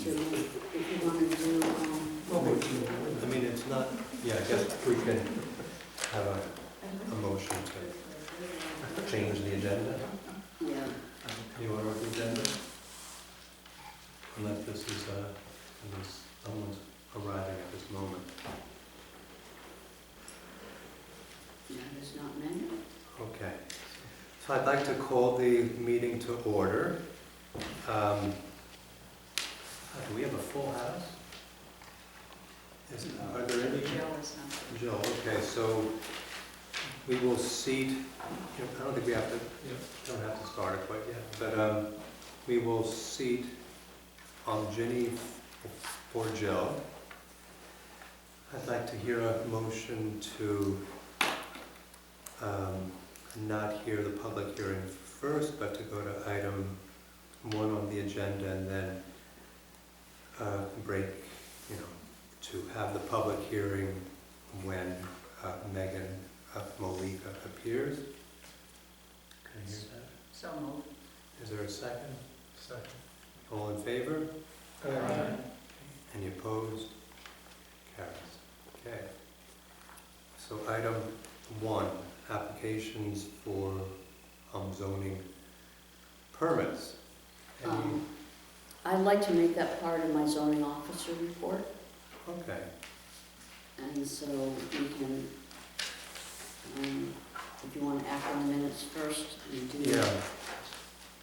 to, if you want to do, I mean, it's not, yeah, I guess we can have a motion to change the agenda. yeah, You want to the agenda? Unless this is, unless someone's arriving at this moment. that is not meant. Okay. So I'd like to call the meeting to order. Do we have a full house? Are there any? Jill is not. Jill, okay, so we will seat, I don't think we have to, don't have to start it quite yet, but we will seat Ginny for Jill. I'd like to hear a motion to not hear the public hearing first, but to go to item 1 on the agenda and then break, to have the public hearing when Megan Molika appears. Can I hear that? So moved. Is there a second? Second. All in favor? Aye. Any opposed? Carries. Okay. So item 1, applications for zoning permits. Any? I'd like to make that part of my zoning officer report, Okay. and so we can, if you want to act on the minutes first, you do. Yeah.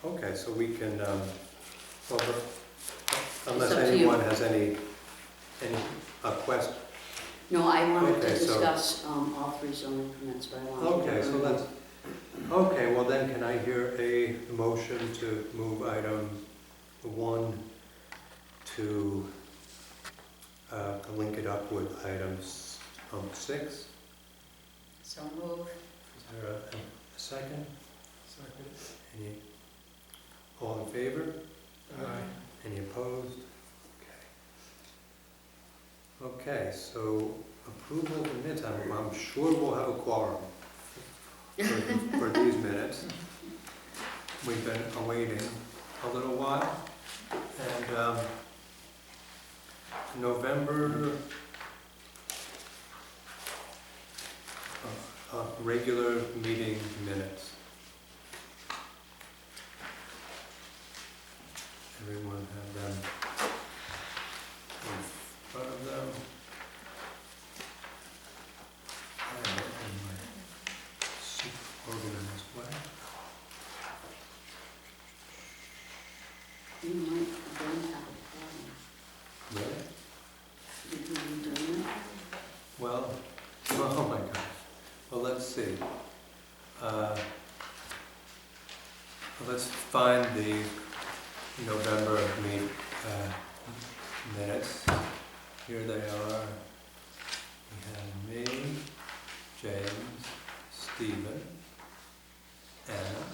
Okay, so we can, well, unless up to anyone you. has any question. No, I wanted to Okay, so- discuss all 3 zoning permits, but I wanted to. Okay, so let's, okay, well then can I hear a motion to move item 1 to link it up with items 6? So moved. Is there a second? Second. Any, all in favor? Aye. Any opposed? Okay. Okay, so approval of the minutes, I'm sure we'll have a quorum for these minutes. We've been awaiting a little while, and November regular meeting minutes. Everyone have them in front of them. I have it in my super organized way. You might then have a problem. Really? Did you do that? Well, oh my gosh. Well, let's see. Let's find the November minutes. Here they are. We have me, James, Stephen, Anna.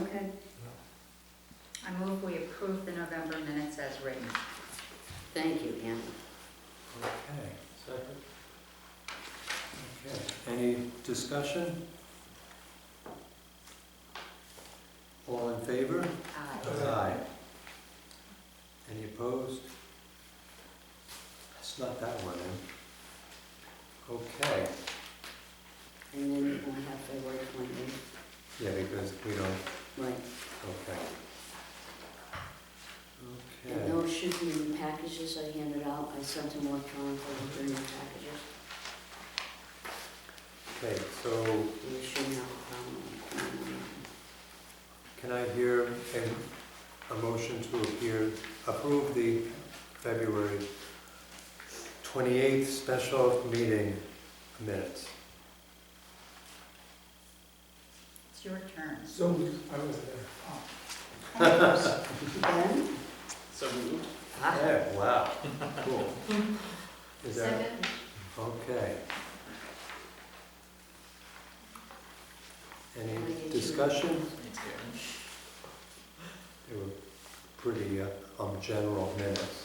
Okay, I move we approve the November minutes as written. thank you, Anna. Okay. Second. Okay. Any discussion? All in favor? Aye. Aye. Any opposed? That's not that one, eh? Okay. And then you're going to have February 28th. Yeah, because we don't, Right. okay. And Okay. those should be in the packages I handed out. I sent them electronically with their new packages. Okay, so You shouldn't have a problem. can I hear a motion to approve the February 28th special meeting minutes? It's your turn. So moved. I was there. Ben? So moved. Ah, Yeah, wow, cool. Is there, Second. okay. Any discussion? They were pretty general minutes.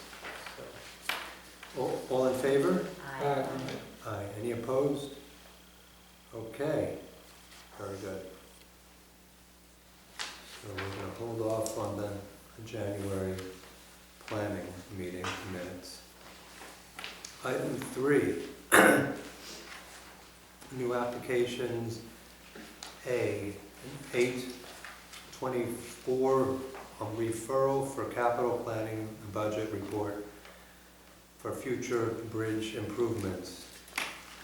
So. All in favor? Aye. Aye. Any opposed? Okay, very good. So we're going to hold off on the January planning meeting minutes. Item 3, new applications. A, 8/24, a referral for capital planning budget report for future bridge improvements,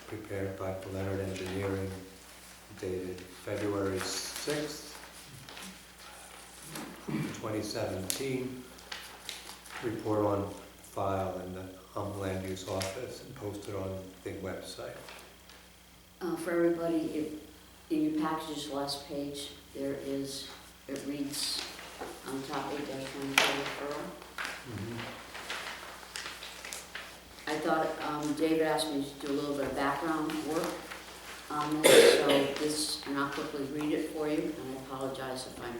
prepared by Leonard Engineering, dated February 6th, 2017. Report on file in the land use office and posted on the website. For everybody, in your package's last page, there is, it reads on top 8-1 referral. I thought David asked me to do a little bit of background work on this, so this, and I'll quickly read it for you, and I apologize if I'm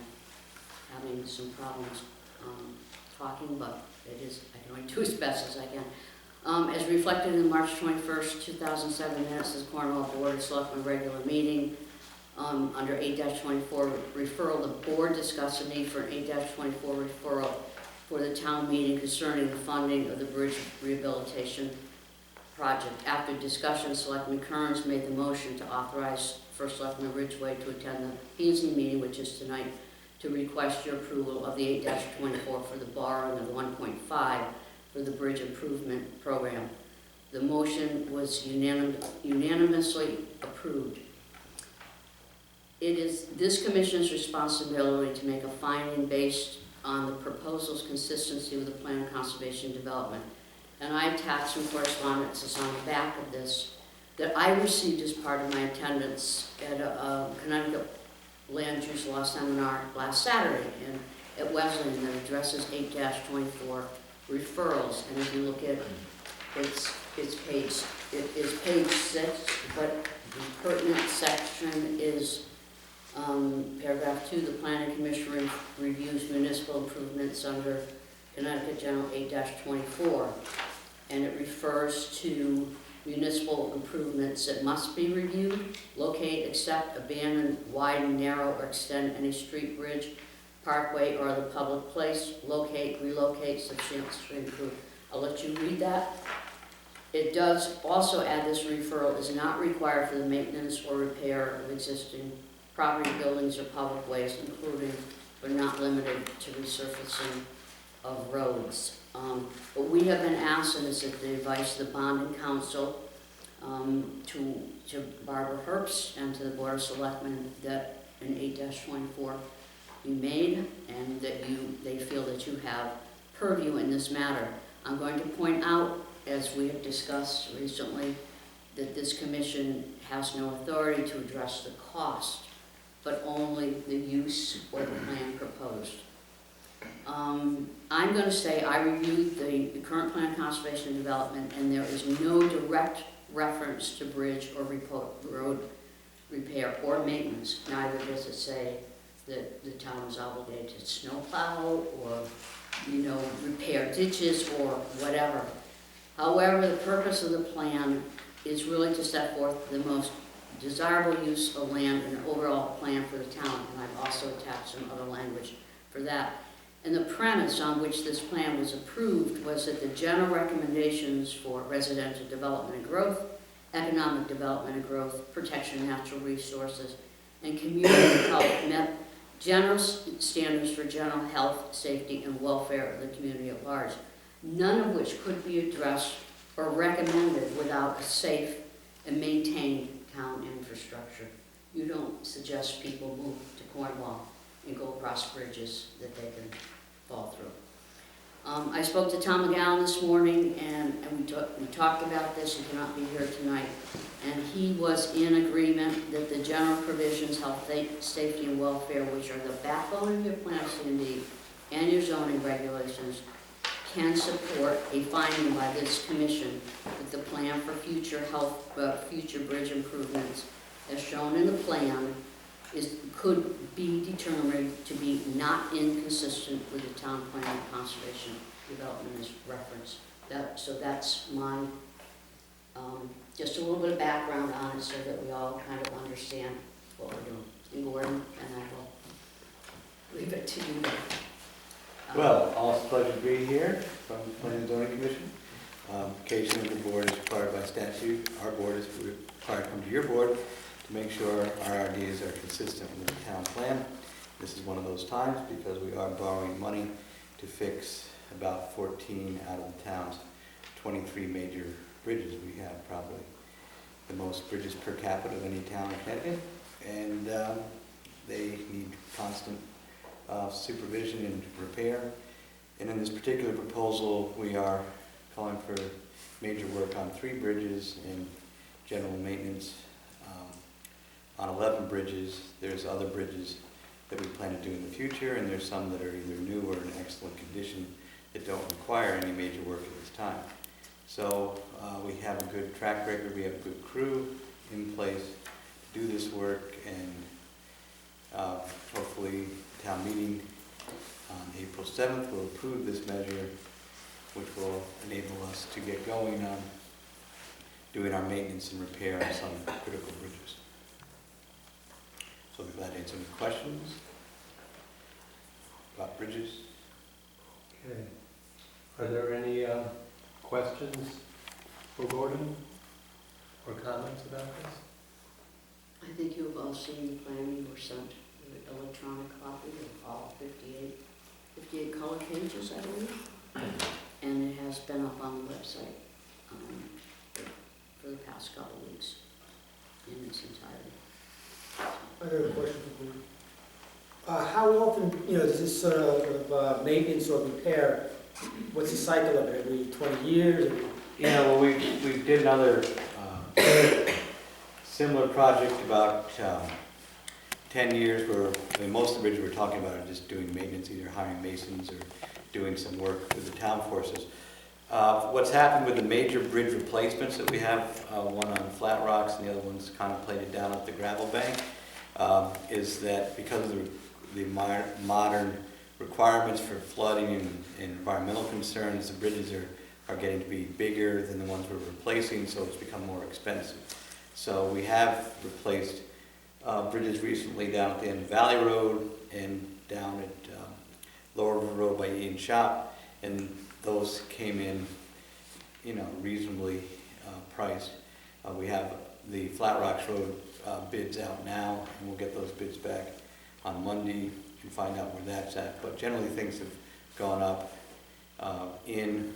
having some problems talking, but it is, I can only do as best as I can. As reflected in March 21st, 2007 minutes of Cornwall Board of Selectmen regular meeting, under 8-24 referral, the board discussed the need for an 8-24 referral for the town meeting concerning the funding of the bridge rehabilitation project. After discussion, Selectman Kearns made the motion to authorize First Selectman Ridgway to attend the P&Z meeting, which is tonight, to request your approval of the 8-24 for the borrowing of the 1.5 for the bridge improvement program. The motion was unanimously approved. It is this commission's responsibility to make a finding based on the proposal's consistency with the plan of conservation development. And I attached some correspondence that's on the back of this that I received as part of my attendance at a Connecticut land use law seminar last Saturday at Wesleyan that addresses 8-24 referrals. And if you look at it's page 6, but the pertinent section is paragraph 2. The Planning Commission reviews municipal improvements under Connecticut General 8-24, and it refers to municipal improvements that must be reviewed, locate, accept, abandon, widen, narrow, or extend any street, bridge, parkway, or other public place, locate, relocate, substantially improve. I'll let you read that. It does also add this referral is not required for the maintenance or repair of existing property, buildings, or public ways, including but not limited to resurfacing of roads. But we have been asked, and this is the advice of the bonding council, to Barbara Herbst and to the Board of Selectmen, that an 8-24 be made, and that they feel that you have purview in this matter. I'm going to point out, as we have discussed recently, that this commission has no authority to address the cost, but only the use or the plan proposed. I'm going to say I reviewed the current plan of conservation and development, and there is no direct reference to bridge or road repair or maintenance. Neither does it say that the town is obligated to snowplow or, repair ditches or whatever. However, the purpose of the plan is really to set forth the most desirable use of land and an overall plan for the town, and I've also attached some other language for that. And the premise on which this plan was approved was that the general recommendations for residential development and growth, economic development and growth, protection of natural resources, and community health met general standards for general health, safety, and welfare of the community at large, none of which could be addressed or recommended without a safe and maintained town infrastructure. You don't suggest people move to Cornwall and go across bridges that they can fall through. I spoke to Tom McGowan this morning, and we talked about this. He cannot be here tonight. And he was in agreement that the general provisions, health, safety, and welfare, which are the backbone of your plan of C&D and your zoning regulations, can support a finding by this commission that the plan for future future bridge improvements, as shown in the plan, could be determined to be not inconsistent with the town plan of conservation development as referenced. So that's my, just a little bit of background on it so that we all kind of understand what we're doing. And Gordon, and I will leave it to you. Well, all it's a pleasure to be here from the Planning and Zoning Commission. Occasionally the board is required by statute, our board is required to come to your board to make sure our ideas are consistent with the town plan. This is one of those times because we are borrowing money to fix about 14 out of the town's 23 major bridges. We have probably the most bridges per capita of any town in Connecticut, and they need constant supervision and repair. And in this particular proposal, we are calling for major work on 3 bridges and general maintenance on 11 bridges. There's other bridges that we plan to do in the future, and there's some that are either new or in excellent condition that don't require any major work at this time. So we have a good track record, we have a good crew in place to do this work, and hopefully town meeting on April 7th will approve this measure, which will enable us to get going on doing our maintenance and repair on some critical bridges. So I'll be glad to answer any questions about bridges. Okay. Are there any questions for Gordon or comments about this? I think you've all seen the plan. You were sent an electronic copy of all 58 color pages, I believe. And it has been up on the website for the past couple of weeks in its entirety. I got a question for you. How often, does this sort of maintenance or repair, what's the cycle of it, every 20 years? Yeah, well, we did another similar project about 10 years where most of the bridges we're talking about are just doing maintenance, either hiring masons or doing some work with the town forces. What's happened with the major bridge replacements that we have, one on Flat Rocks and the other one's contemplated down at the gravel bank, is that because of the modern requirements for flooding and environmental concerns, the bridges are getting to be bigger than the ones we're replacing, so it's become more expensive. So we have replaced bridges recently down at the end of Valley Road and down at Lower River Road by Ian Shop, and those came in, reasonably priced. We have the Flat Rocks Road bids out now, and we'll get those bids back on Monday and find out where that's at. But generally things have gone up in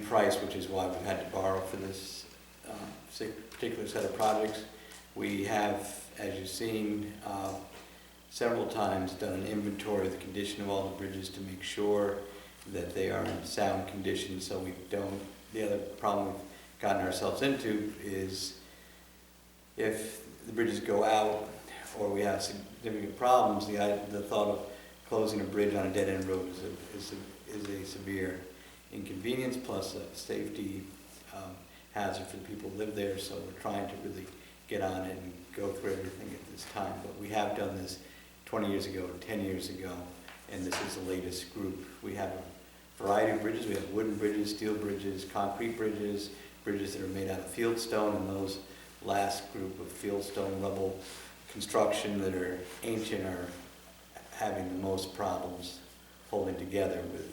price, which is why we've had to borrow for this particular set of projects. We have, as you've seen, several times done an inventory of the condition of all the bridges to make sure that they are in sound condition, so we don't. The other problem we've gotten ourselves into is if the bridges go out or we have significant problems, the thought of closing a bridge on a dead-end road is a severe inconvenience, plus a safety hazard for the people who live there. So we're trying to really get on it and go through everything at this time. But we have done this 20 years ago, 10 years ago, and this is the latest group. We have a variety of bridges. We have wooden bridges, steel bridges, concrete bridges, bridges that are made out of fieldstone, and those last group of fieldstone rubble construction that are ancient are having the most problems holding together with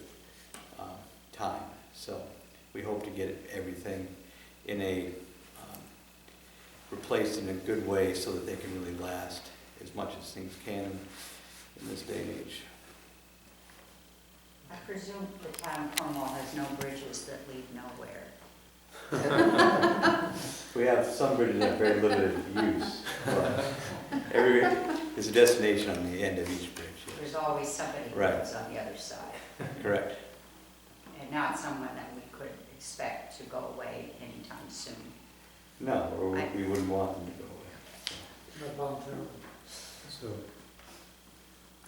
time. So we hope to get everything in a replaced in a good way so that they can really last as much as things can in this day and age. I presume the town of Cornwall has no bridges that lead nowhere. We have some bridges that have very limited use. There's a destination on the end of each bridge. Yes. There's always somebody who Right. lives on the other side. Correct. And not someone that we could expect to go away anytime soon. No, or we wouldn't want them to go away. Not voluntarily. So,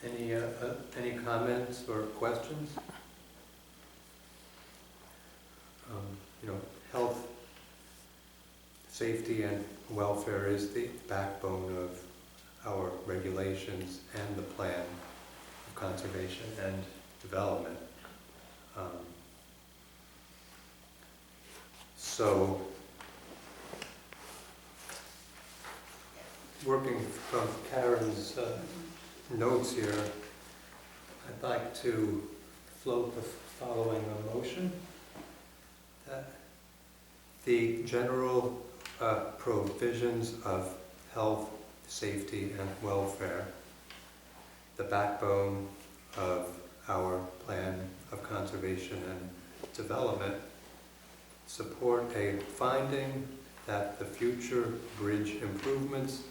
any comments or questions? Health, safety, and welfare is the backbone of our regulations and the plan of conservation and development. So, working from Karen's notes here, I I'd like to float the following motion. That the general provisions of health, safety, and welfare, the backbone of our plan of conservation and development, support a finding that the future bridge improvements,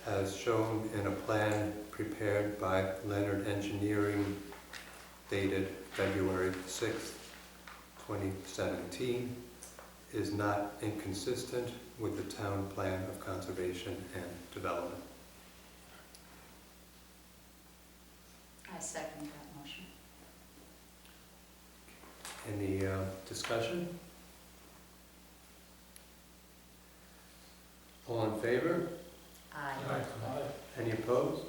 as shown in a plan prepared by Leonard Engineering dated February 6, 2017, is not inconsistent with the town plan of conservation and development. I second that motion. Any discussion? All in favor? Aye. Any opposed?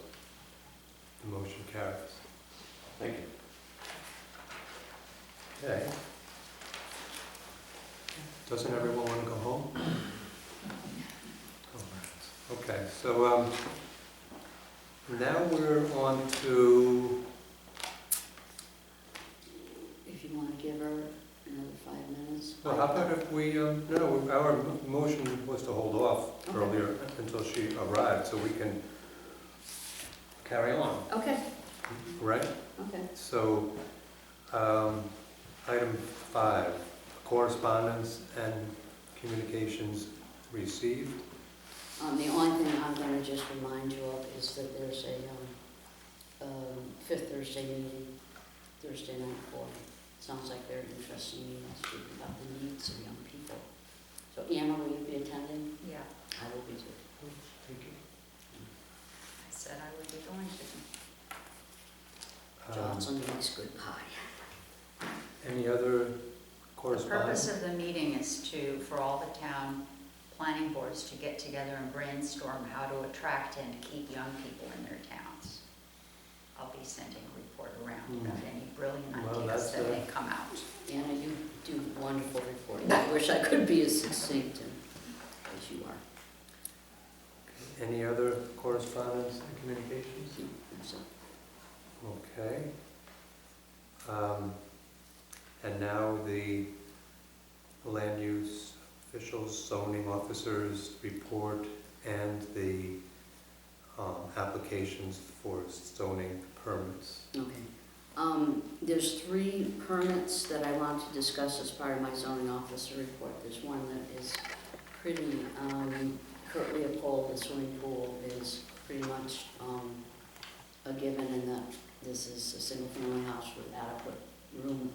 The motion carries. Thank you. Okay. Doesn't everyone want to go home? Okay, so now we're on to, If you want to give her another 5 minutes. well, how about if we, no, our motion was to hold off Okay. earlier until she arrived, so we can carry on, Okay, right? okay. So, item 5, correspondence and communications received. The only thing I'm going to just remind you of is that there's a fifth Thursday meeting, Thursday night for, sounds like very interesting meeting, speaking about the needs of young people. So Anna, will you be attending? Yeah, I will be too. Thank you. I said I would be going to. Johnson makes good pie. Any other The correspondence? purpose of the meeting is for all the town planning boards to get together and brainstorm how to attract and keep young people in their towns. I'll be sending a report around about any brilliant Well, ideas that's, that may come out. Anna, you do wonderful reporting. I wish I could be as succinct as you are. Any other correspondence and communications? So, Okay. And now the land use officials, zoning officers report and the applications for zoning permits. okay. There's 3 permits that I want to discuss as part of my zoning officer report. There's one that is pretty, Kurt Leopold, the swimming pool, is pretty much a given in that this is a single-family house with adequate room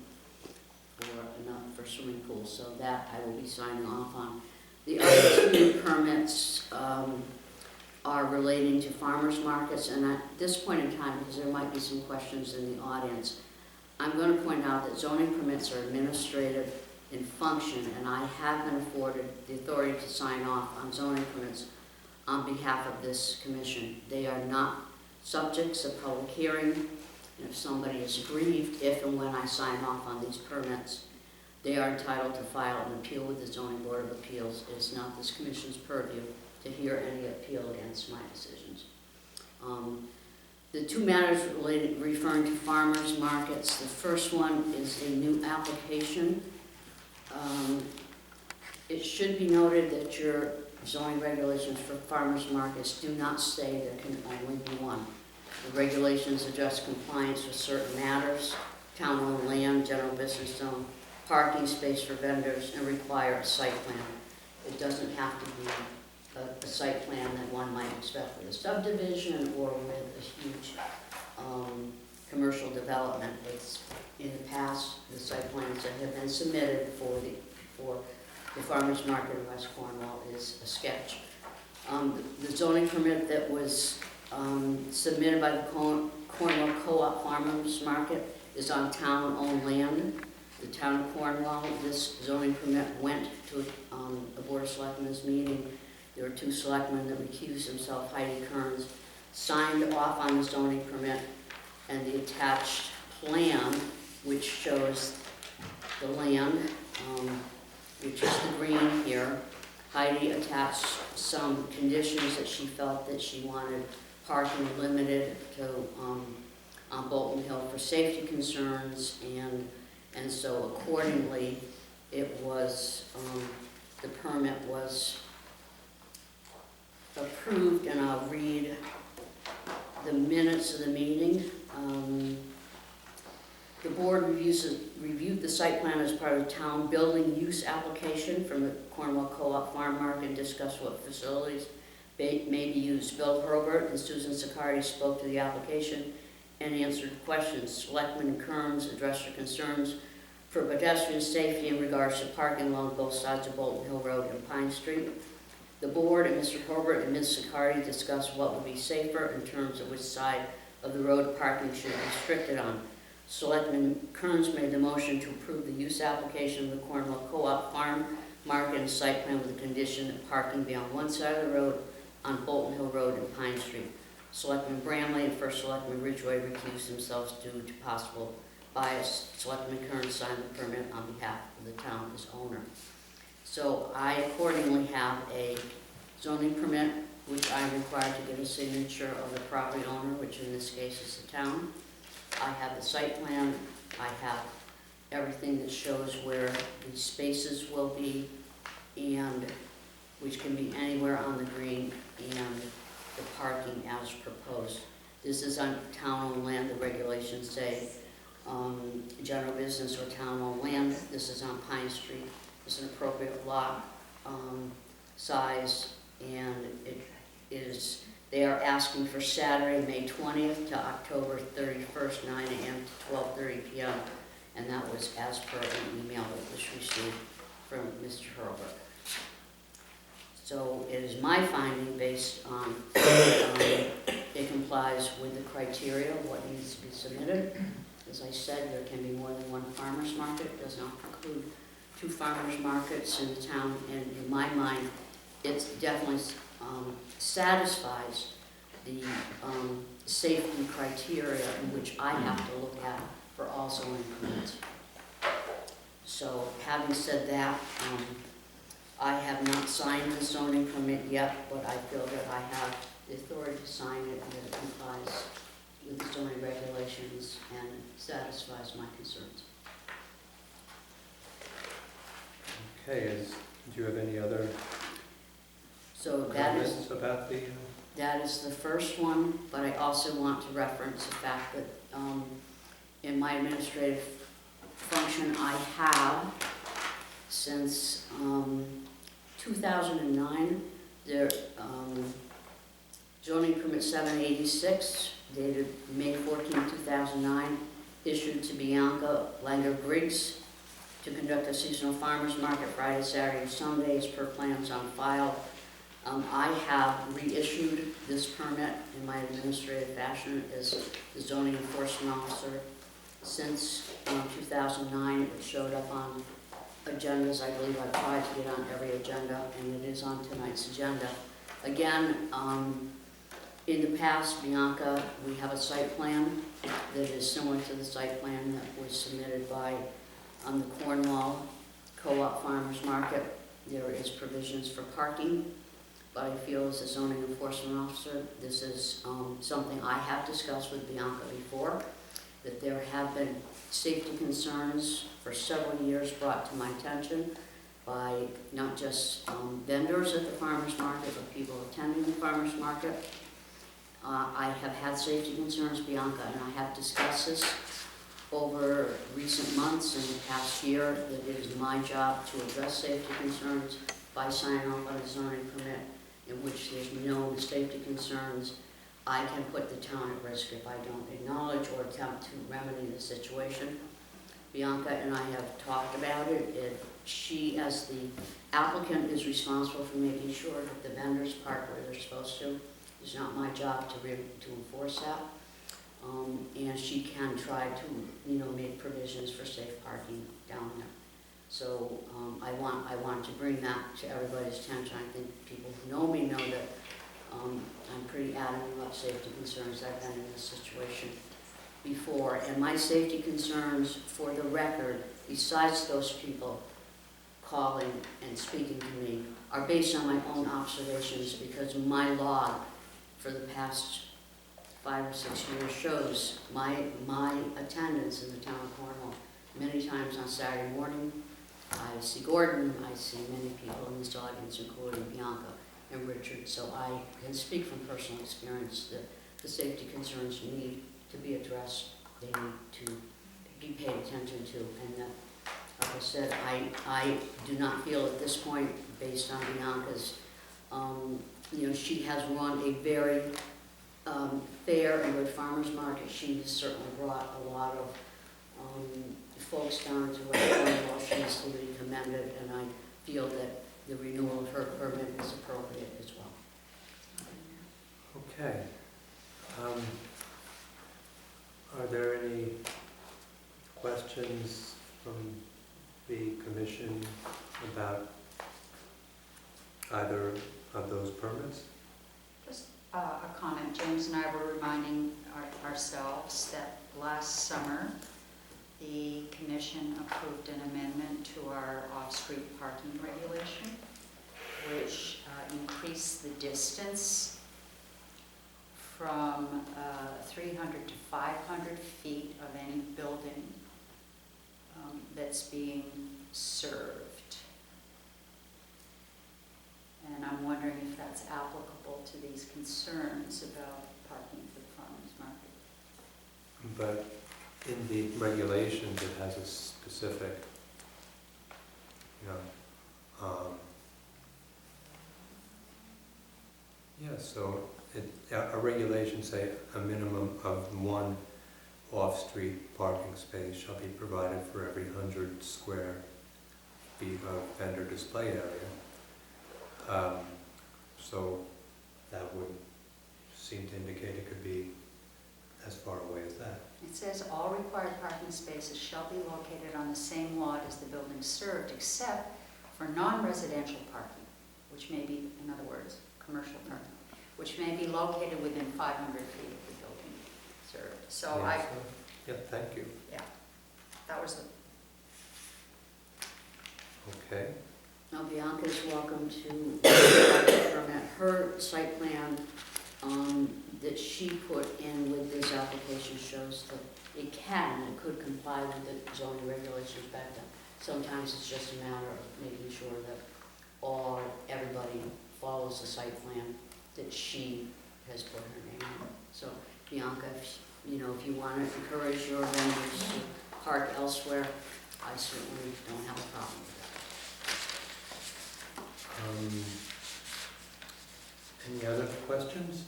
for swimming pools, so that I will be signing off on. The other 2 permits are relating to farmers markets, and at this point in time, because there might be some questions in the audience, I'm going to point out that zoning permits are administrative in function, and I have been afforded the authority to sign off on zoning permits on behalf of this commission. They are not subjects of public hearing, and if somebody is aggrieved, if and when I sign off on these permits, they are entitled to file an appeal with the Zoning Board of Appeals. It is not this commission's purview to hear any appeal against my decisions. The 2 matters referring to farmers markets. The first one is a new application. It should be noted that your zoning regulations for farmers markets do not say there can only be one. The regulations address compliance with certain matters, town-owned land, general business zone, parking space for vendors, and require a site plan. It doesn't have to be a site plan that one might expect with a subdivision or with a huge commercial development. It's, in the past, the site plans that have been submitted for the farmers market in West Cornwall is a sketch. The zoning permit that was submitted by the Cornwall Co-op Farmers Market is on town-owned land. The town of Cornwall, this zoning permit went to a Board of Selectmen's meeting. There were 2 selectmen that recused themselves. Heidi Kearns signed off on the zoning permit, and the attached plan, which shows the land, which is the green here. Heidi attached some conditions that she felt that she wanted parking limited to on Bolton Hill for safety concerns, and so accordingly, it was, the permit was approved, and I'll read the minutes of the meeting. The board reviewed the site plan as part of the town building use application from the Cornwall Co-op Farm Market and discussed what facilities may be used. Bill Herbert and Susan Sicardi spoke to the application and answered questions. Selectman Kearns addressed their concerns for pedestrian safety in regards to parking along both sides of Bolton Hill Road and Pine Street. The board and Mr. Herbert and Ms. Sicardi discussed what would be safer in terms of which side of the road parking should be restricted on. Selectman Kearns made the motion to approve the use application of the Cornwall Co-op Farm Market and site plan with the condition that parking be on one side of the road on Bolton Hill Road and Pine Street. Selectman Bramley and First Selectman Ridgway recused themselves due to possible bias. Selectman Kearns signed the permit on behalf of the town as owner. So I accordingly have a zoning permit, which I'm required to get a signature of the property owner, which in this case is the town. I have the site plan, I have everything that shows where the spaces will be, and which can be anywhere on the green, and the parking as proposed. This is on town-owned land. The regulations say general business or town-owned land. This is on Pine Street. It's an appropriate lot size, and it is. They are asking for Saturday, May 20th to October 31st, 9 a.m. to 12:30 p.m. And that was as per an email that was received from Mr. Herbert. So it is my finding based on it complies with the criteria of what needs to be submitted. As I said, there can be more than one farmer's market. It does not preclude 2 farmers markets in the town, and in my mind, it definitely satisfies the safety criteria in which I have to look at for all zoning permits. So having said that, I have not signed the zoning permit yet, but I feel that I have the authority to sign it and that it complies with the zoning regulations and satisfies my concerns. Okay, do you have any other So comments about the? that is the first one, but I also want to reference the fact that in my administrative function, I have since 2009, their zoning permit 786, dated May 14, 2009, issued to Bianca Langer Briggs to conduct a seasonal farmers market Friday, Saturday, and Sundays per plans on file. I have reissued this permit in my administrative fashion as the zoning enforcement officer. Since 2009, it showed up on agendas. I believe I tried to get on every agenda, and it is on tonight's agenda. Again, in the past, Bianca, we have a site plan that is similar to the site plan that was submitted by the Cornwall Co-op Farmers Market. There is provisions for parking, but I feel as a zoning enforcement officer, this is something I have discussed with Bianca before, that there have been safety concerns for several years brought to my attention by not just vendors at the farmers market, but people attending the farmers market. I have had safety concerns, Bianca, and I have discussed this over recent months and the past year, that it is my job to address safety concerns by signing off on a zoning permit in which there's no safety concerns. I can put the town at risk if I don't acknowledge or attempt to remedy the situation. Bianca and I have talked about it. She, as the applicant, is responsible for making sure that the vendors park where they're supposed to. It's not my job to enforce that. And she can try to, make provisions for safe parking down there. So I want to bring that to everybody's attention. I think people who know me know that I'm pretty adamant about safety concerns. I've been in this situation before, and my safety concerns, for the record, besides those people calling and speaking to me, are based on my own observations, because my log for the past 5 or 6 years shows my attendance in the town of Cornwall. Many times on Saturday morning, I see Gordon, I see many people in this audience, including Bianca and Richard, so I can speak from personal experience that the safety concerns need to be addressed, they need to be paid attention to, and that, like I said, I do not feel at this point, based on Bianca's, she has run a very fair and good farmer's market. She has certainly brought a lot of folks down to West Cornwall. She is to be commended, and I feel that the renewal of her permit is appropriate as well. Okay. Are there any questions from the commission about either of those permits? Just a comment. James and I were reminding ourselves that last summer, the commission approved an amendment to our off-street parking regulation, which increased the distance from 300 to 500 feet of any building that's being served. And I'm wondering if that's applicable to these concerns about parking for the farmers market. But in the regulations, it has a specific, so a regulation say a minimum of 1 off-street parking space shall be provided for every 100 square feet of vendor display area. So that would seem to indicate it could be as far away as that. It says all required parking spaces shall be located on the same lot as the building served, except for non-residential parking, which may be, in other words, commercial parking, which may be located within 500 feet of the building served. So Yeah, thank you. that was the, Okay. Now Bianca is welcome to permit her site plan that she put in with this application shows that it could comply with the zoning regulations back then. Sometimes it's just a matter of making sure that everybody follows the site plan that she has put her name on. So Bianca, if you want to encourage your vendors to park elsewhere, I certainly don't have a problem with that. Any other questions?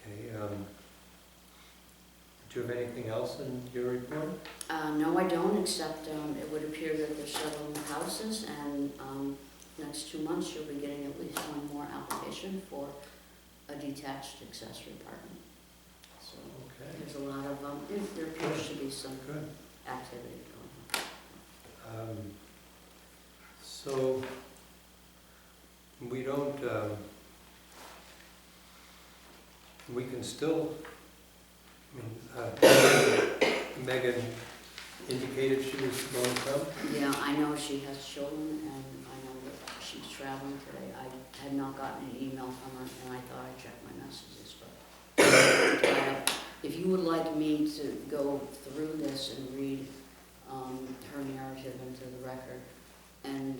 Okay. Do you have anything else in your report? No, I don't, except it would appear that there's several houses, and next 2 months you'll be getting at least one more application for a detached accessory apartment. So Okay. there's a lot of, there appears to be some Good. activity going on. So we don't, we can still, Megan indicated she was going to come? Yeah, I know she has children, and I know that she's traveling today. I had not gotten an email from her, and I thought I'd check my messages, but if you would like me to go through this and read her narrative into the record, and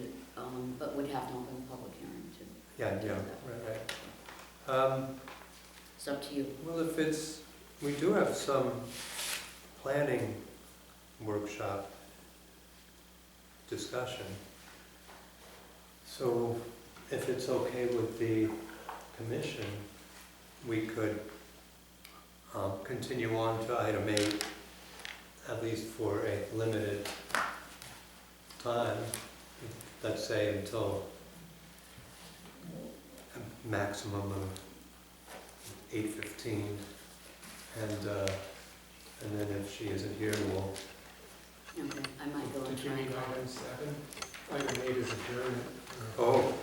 but we'd have to open a public hearing too. Yeah, right. It's up to you. Well, we do have some planning workshop discussion. So if it's okay with the commission, we could continue on to item 8, at least for a limited time, let's say until a maximum of 8:15, and then if she isn't here, we'll. Okay, I might go and Did you try need and call item 7? Item 8 is adjournment. Oh,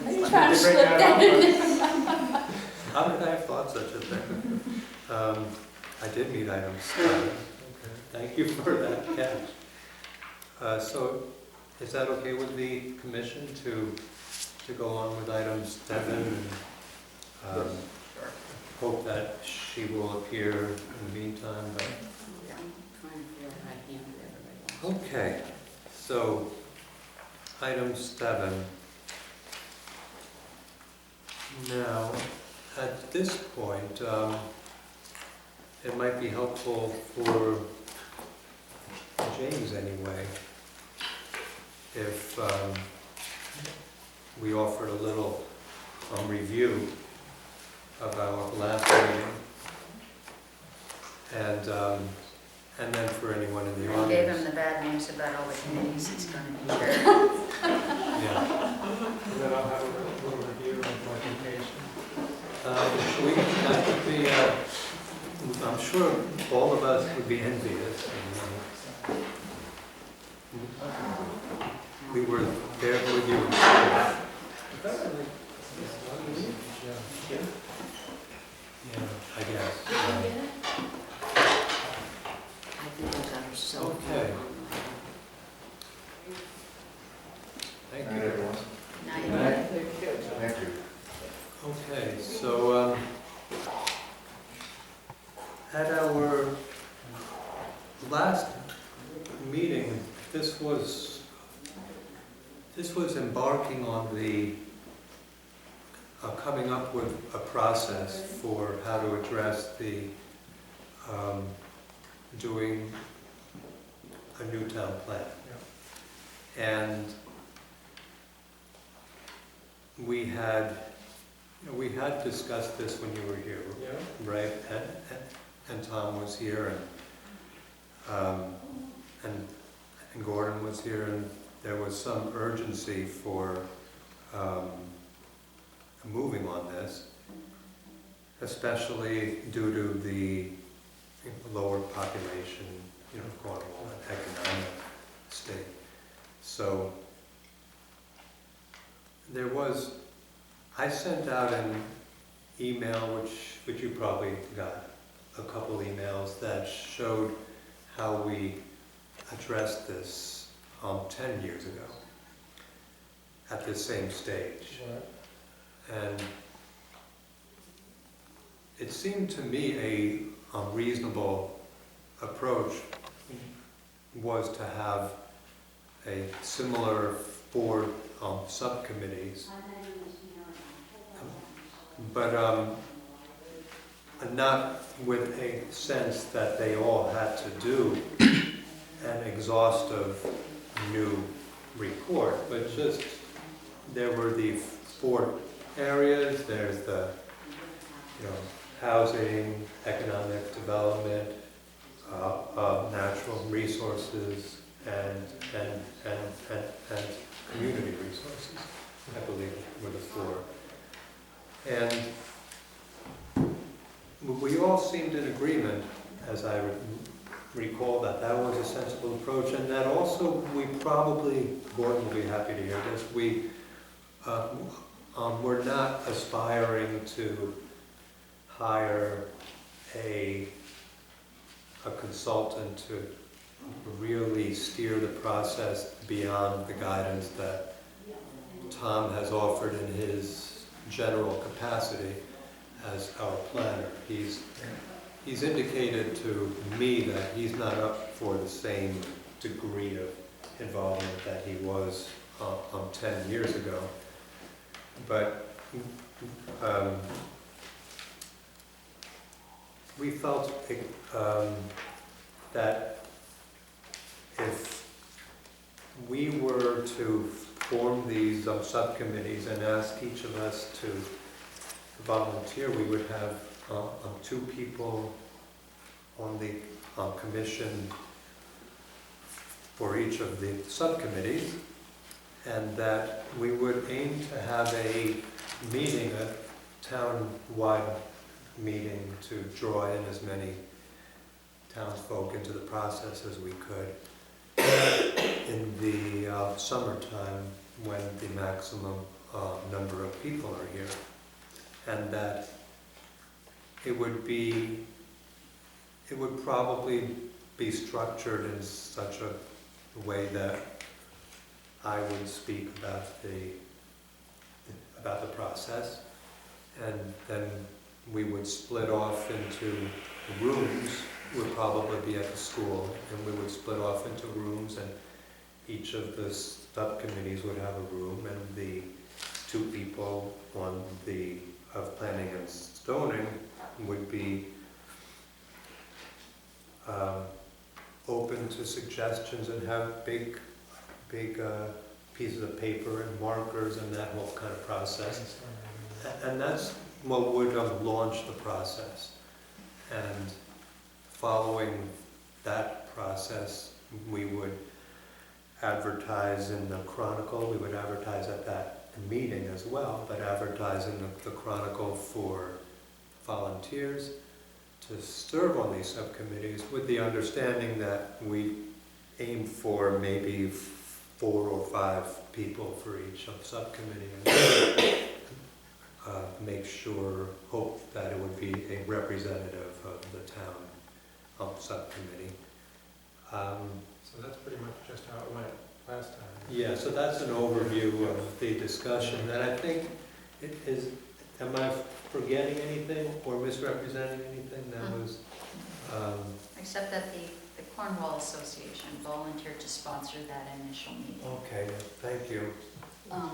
Are you trying to slip that in? how did I have thought such a thing? I did meet items. Thank you for that catch. So is that okay with the commission to to go on with item 7, and Sure. hope that she will appear in the meantime, but Yeah, I'm trying to figure out how to handle everybody else. okay, so item 7. Now, at this point, it might be helpful for James anyway, if we offered a little review of our last meeting. And then for anyone in the I gave him audience. the bad news about all the committees he's going to be chairing. Yeah. Then I'll have a little review of my vacation. That would be, I'm sure all of us would be envious. We were there with you. Yeah, I guess. I think I got her cell phone Okay. on Thank Night, you. everyone. Night. Thank you. Okay, so at our last meeting, this was embarking on the coming up with a process for how to address the doing a new town plan. And we had discussed this when you were here, Yeah. right? And Tom was here, and Gordon was here, and there was some urgency for moving on this, especially due to the lower population, of Cornwall, and economic state. So I sent out an email, which you probably got a couple emails, that showed how we addressed this 10 years ago at the same stage. And it seemed to me a reasonable approach was to have a similar board subcommittees, but not with a sense that they all had to do an exhaustive new report, but just there were the 4 areas. There's the housing, economic development, natural resources, and community resources, I believe, were the 4. And we all seemed in agreement, as I recall, that was a sensible approach, and that also we probably, Gordon will be happy to hear this, we're not aspiring to hire a consultant to really steer the process beyond the guidance that Tom has offered in his general capacity as our planner. He's indicated to me that he's not up for the same degree of involvement that he was 10 years ago. But we felt that if we were to form these subcommittees and ask each of us to volunteer, we would have 2 people on the commission for each of the subcommittees, and that we would aim to have a meeting, a town-wide meeting, to draw in as many townsfolk into the process as we could in the summertime, when the maximum number of people are here, and that it would probably be structured in such a way that I would speak about the about the process. And then we would split off into rooms, would probably be at the school, and we would split off into rooms, and each of the subcommittees would have a room, and the two people of planning and zoning would be open to suggestions and have big pieces of paper and markers and that whole kind of process. And that's what would launch the process. And following that process, we would advertise in the Chronicle. We would advertise at that meeting as well, but advertise in the Chronicle for volunteers to serve on these subcommittees, with the understanding that we aim for maybe 4 or 5 people for each subcommittee, and hope that it would be a representative of the town subcommittee. So that's pretty much just how it went last time. Yeah, so that's an overview of the discussion, and I think it is, am I forgetting anything or misrepresenting anything that was, Except that the Cornwall Association volunteered to sponsor that initial meeting. okay, thank you.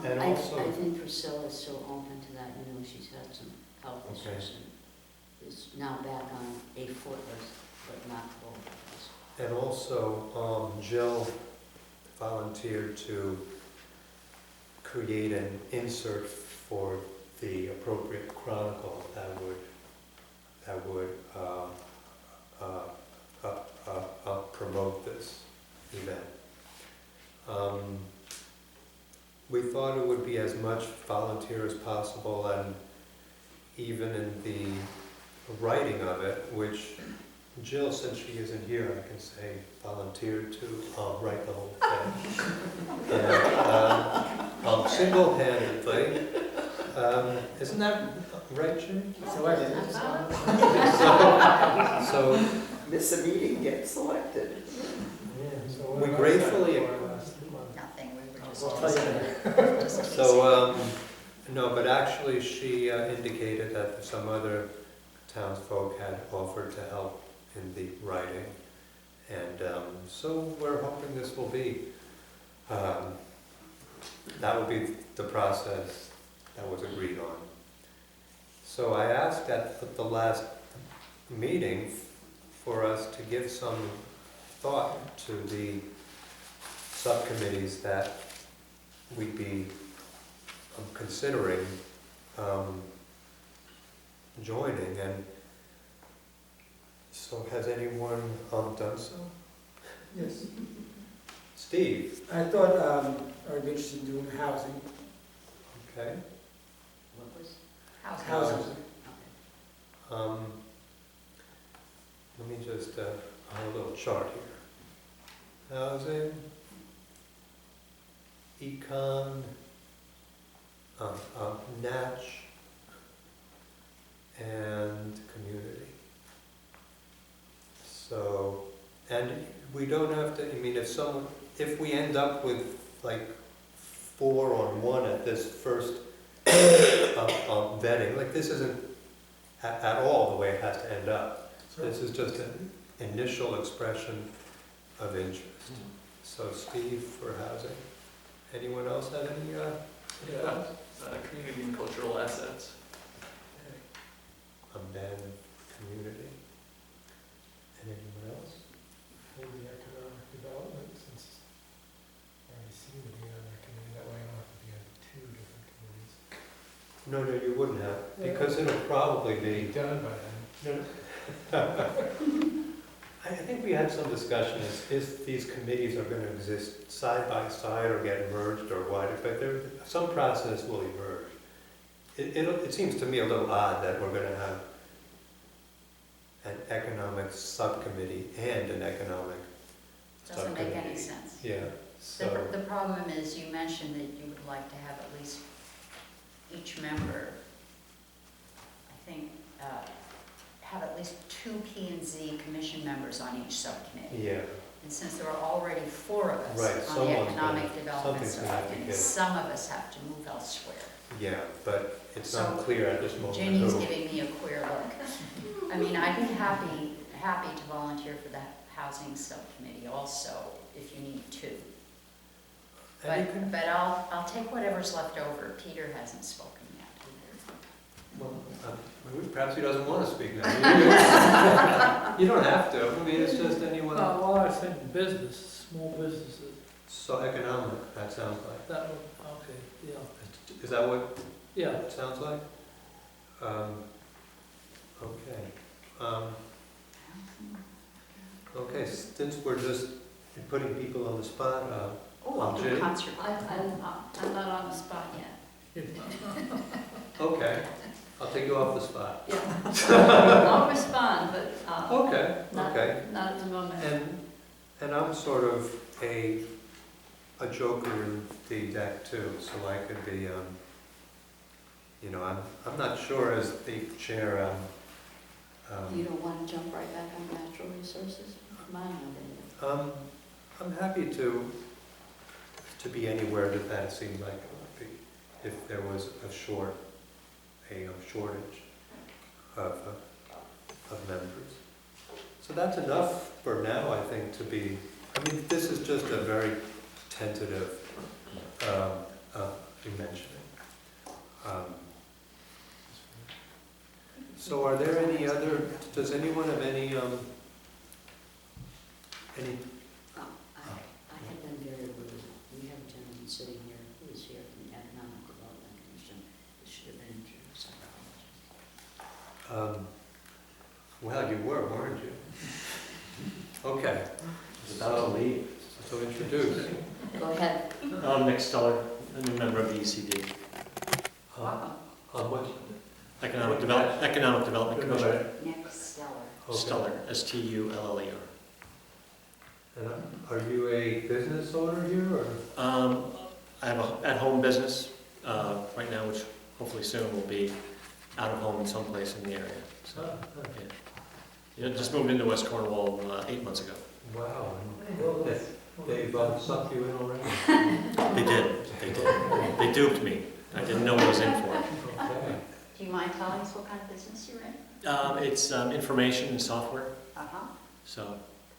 And I also- think Priscilla is still open to that, she's had some health Okay. issues and is now back on a footless, but not full. And also, Jill volunteered to create an insert for the appropriate chronicle that would promote this event. We thought it would be as much volunteer as possible, and even in the writing of it, which Jill, since she isn't here, I can say volunteered to write the whole thing. And single-handedly, isn't that right, Jimmy? So I did it. So Miss a meeting, get selected. Yeah, so what We else gratefully- happened for last month? Nothing, we were just. I'll tell you. just So, no, but actually she indicated that some other townsfolk had offered to help in the writing. And so we're hoping this will be, that will be the process that was agreed on. So I asked at the last meeting for us to give some thought to the subcommittees that we'd be considering joining, and so has anyone done so? Yes. Steve? I thought I'd be interested in doing housing. Okay. What was? Housing. Let me just, I have a little chart here. Housing, econ, natch, and community. So, and we don't have to, I mean, if we end up with like 4 on 1 at this first vetting, like this isn't at all the way it has to end up. This is just an initial expression of interest. So Steve for housing. Anyone else have any thoughts? Community and cultural assets. Ben, community. And anyone else? Maybe economic development, since I already seem to be on that committee, that way I don't have to be on 2 different committees. No, you wouldn't have, because it'll probably Be be. done by then. I think we had some discussion if these committees are going to exist side by side or get merged or what, but some process will emerge. It seems to me a little odd that we're going to have an economic subcommittee and an economic Doesn't make any subcommittee. sense. Yeah, so, The problem is, you mentioned that you would like to have at least each member, I think, have at least 2 P and Z commission members on each subcommittee. yeah, And since there are already 4 of Right, us on the someone's economic gonna- development something's gonna have to subcommittee, give. some of us have to move elsewhere. Yeah, but it's So, not clear at this moment Janie's who. giving me a queer look. I mean, I'd be happy to volunteer for the housing subcommittee also, if you need to. And you can- But I'll take whatever's left over. Peter hasn't spoken yet either. Well, perhaps he doesn't want to speak now. You don't have to, I mean, it's just anyone. Well, I think business, small businesses, So economic, that sounds like. that would, okay, yeah, Is that what yeah. it sounds like? Okay. Okay, since we're just putting people on the spot, Oh, I'll do Jenny? concert. I'm not on the spot yet. okay, I'll take you off the spot. I'll respond, but, Okay, okay. not at the moment. And I'm sort of a joker in the deck too, so I could be, you know, I'm not sure as the chair, You don't want to jump right back on natural resources? Mine, I I'm happy to be anywhere that seems like it would be, if there was a shortage of members. So that's enough for now, I think, to be, I mean, this is just a very tentative mentioning. So are there any other, does anyone have any, I have been very rude. We have a gentleman sitting here who is here from the Economic Development Commission. This should have been introduced, I apologize. well, you were, weren't you? Okay. So introduce. Go ahead. Nick Steller, a new member of the ECD, On what? Economic Development Commission. Nick Stellar. Okay. Steller, S-T-U-L-L-E-R. And are you a business owner here, or? I have an at-home business right now, which hopefully soon will be out of home in some place in the area. So, yeah. Just moved into West Cornwall 8 months ago. Wow. They've sucked you in already? They did. They duped me. I didn't know what I was in for. Okay. Do you mind telling us what kind of business you're in? It's information and software, Uh-huh. so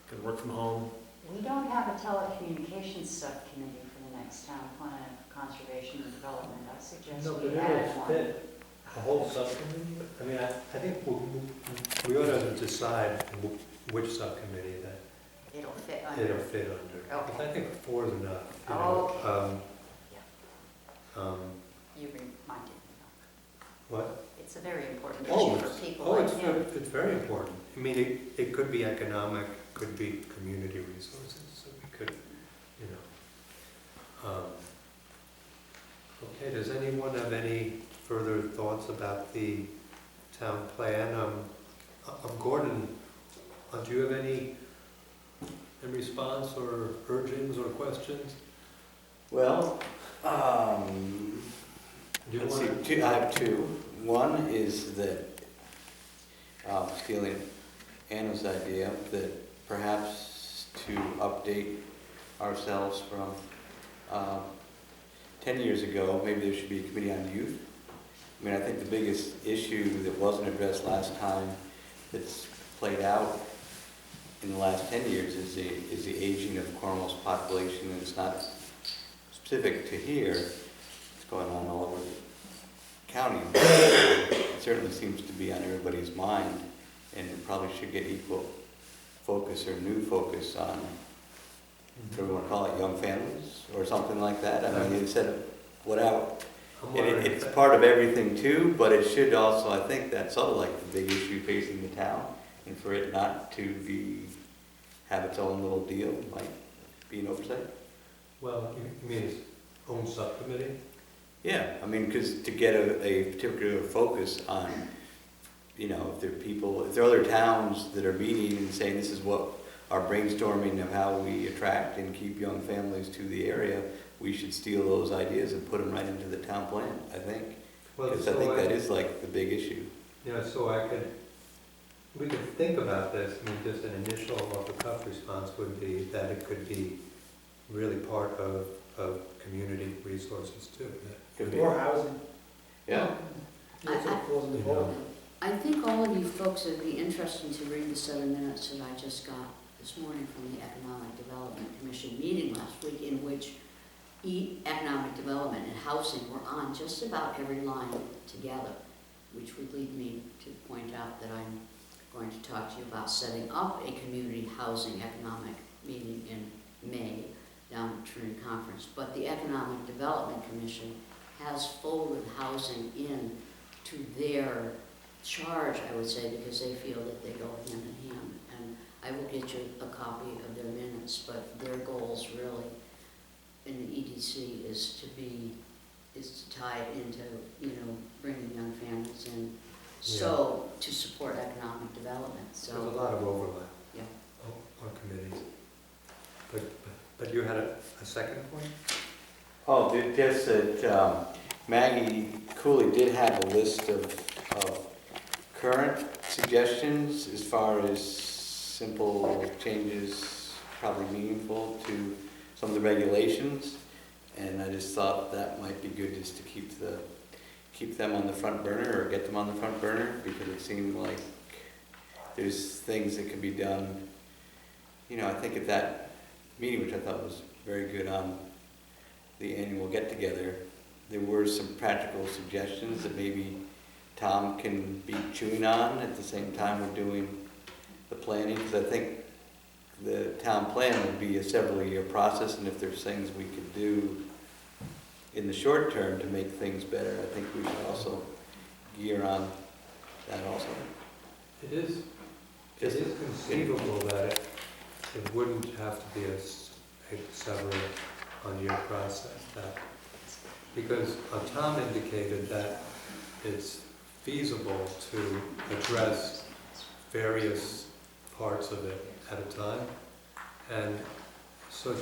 could work from home. We don't have a telecommunications subcommittee for the next town plan of conservation and development. I suggest No, but we it add will one. fit a whole subcommittee. I mean, I think we ought to decide which subcommittee that It'll fit under. it'll fit under. Because I think 4 is enough, you Okay. know. You reminded me What? of. It's a very important Oh, issue for people like him. it's very important. I mean, it could be economic, could be community resources, so we could, you know. Okay, does anyone have any further thoughts about the town plan? Gordon, do you have any response or urgings or questions? Well, Do you let's want see, I have 2. One is that, stealing Anna's idea, that perhaps to update ourselves from 10 years ago, maybe there should be a committee on youth. I mean, I think the biggest issue that wasn't addressed last time that's played out in the last 10 years is the aging of Cornwall's population, and it's not specific to here. It's going on all over the county. It certainly seems to be on everybody's mind, and it probably should get equal focus or new focus on, what do we want to call it, young families or something like that. I mean, instead of whatever. I'm And wondering it's if part of everything too, but it should also, I think that's sort of like the big issue facing the town, and for it not to have its own little deal, might be an oversight. Well, you mean its own subcommittee? Yeah, I mean, because to get a particular focus on, you know, if there are other towns that are meeting and saying this is what our brainstorming of how we attract and keep young families to the area, we should steal those ideas and put them right into the town plan, I think. Well, Because I think that is like the big issue. You know, so I could we could think about this, I mean, just an initial off-the-cuff response would be that it could be really part of community resources too. Could be. Or housing. Yeah. That's what falls in the You boat. know. I think all of you folks, it'd be interesting to read the 7 minutes that I just got this morning from the Economic Development Commission meeting last week, in which economic development and housing were on just about every line together, which would lead me to point out that I'm going to talk to you about setting up a community housing economic meeting in May down at Trinity Conference. But the Economic Development Commission has folded housing in to their charge, I would say, because they feel that they go hand in hand. And I will get you a copy of their minutes, but their goals really in the EDC is to tie it into, bringing young families in, so to support economic development. There's a So lot of overlap. Yeah. On committees. But you had a second point? Oh, just that Maggie Cooley did have a list of current suggestions as far as simple changes, probably meaningful to some of the regulations. And I just thought that might be good just to keep them on the front burner, or get them on the front burner, because it seemed like there's things that could be done. I think at that meeting, which I thought was very good on the annual get-together, there were some practical suggestions that maybe Tom can be chewing on at the same time we're doing the planning, because I think the town plan would be a several-year process, and if there's things we could do in the short term to make things better, I think we should also gear on that also. It is conceivable that it wouldn't have to be a several on-year process. Because Tom indicated that it's feasible to address various parts of it at a time. And so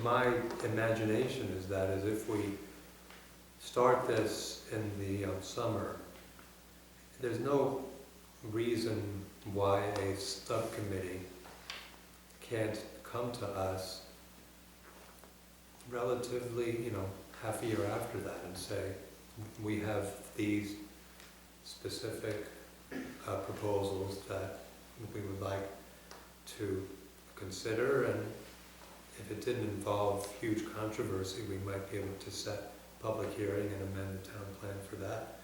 my imagination is that as if we start this in the summer, there's no reason why a subcommittee can't come to us relatively, half a year after that and say, we have these specific proposals that we would like to consider, and if it didn't involve huge controversy, we might be able to set public hearing and amend the town plan for that.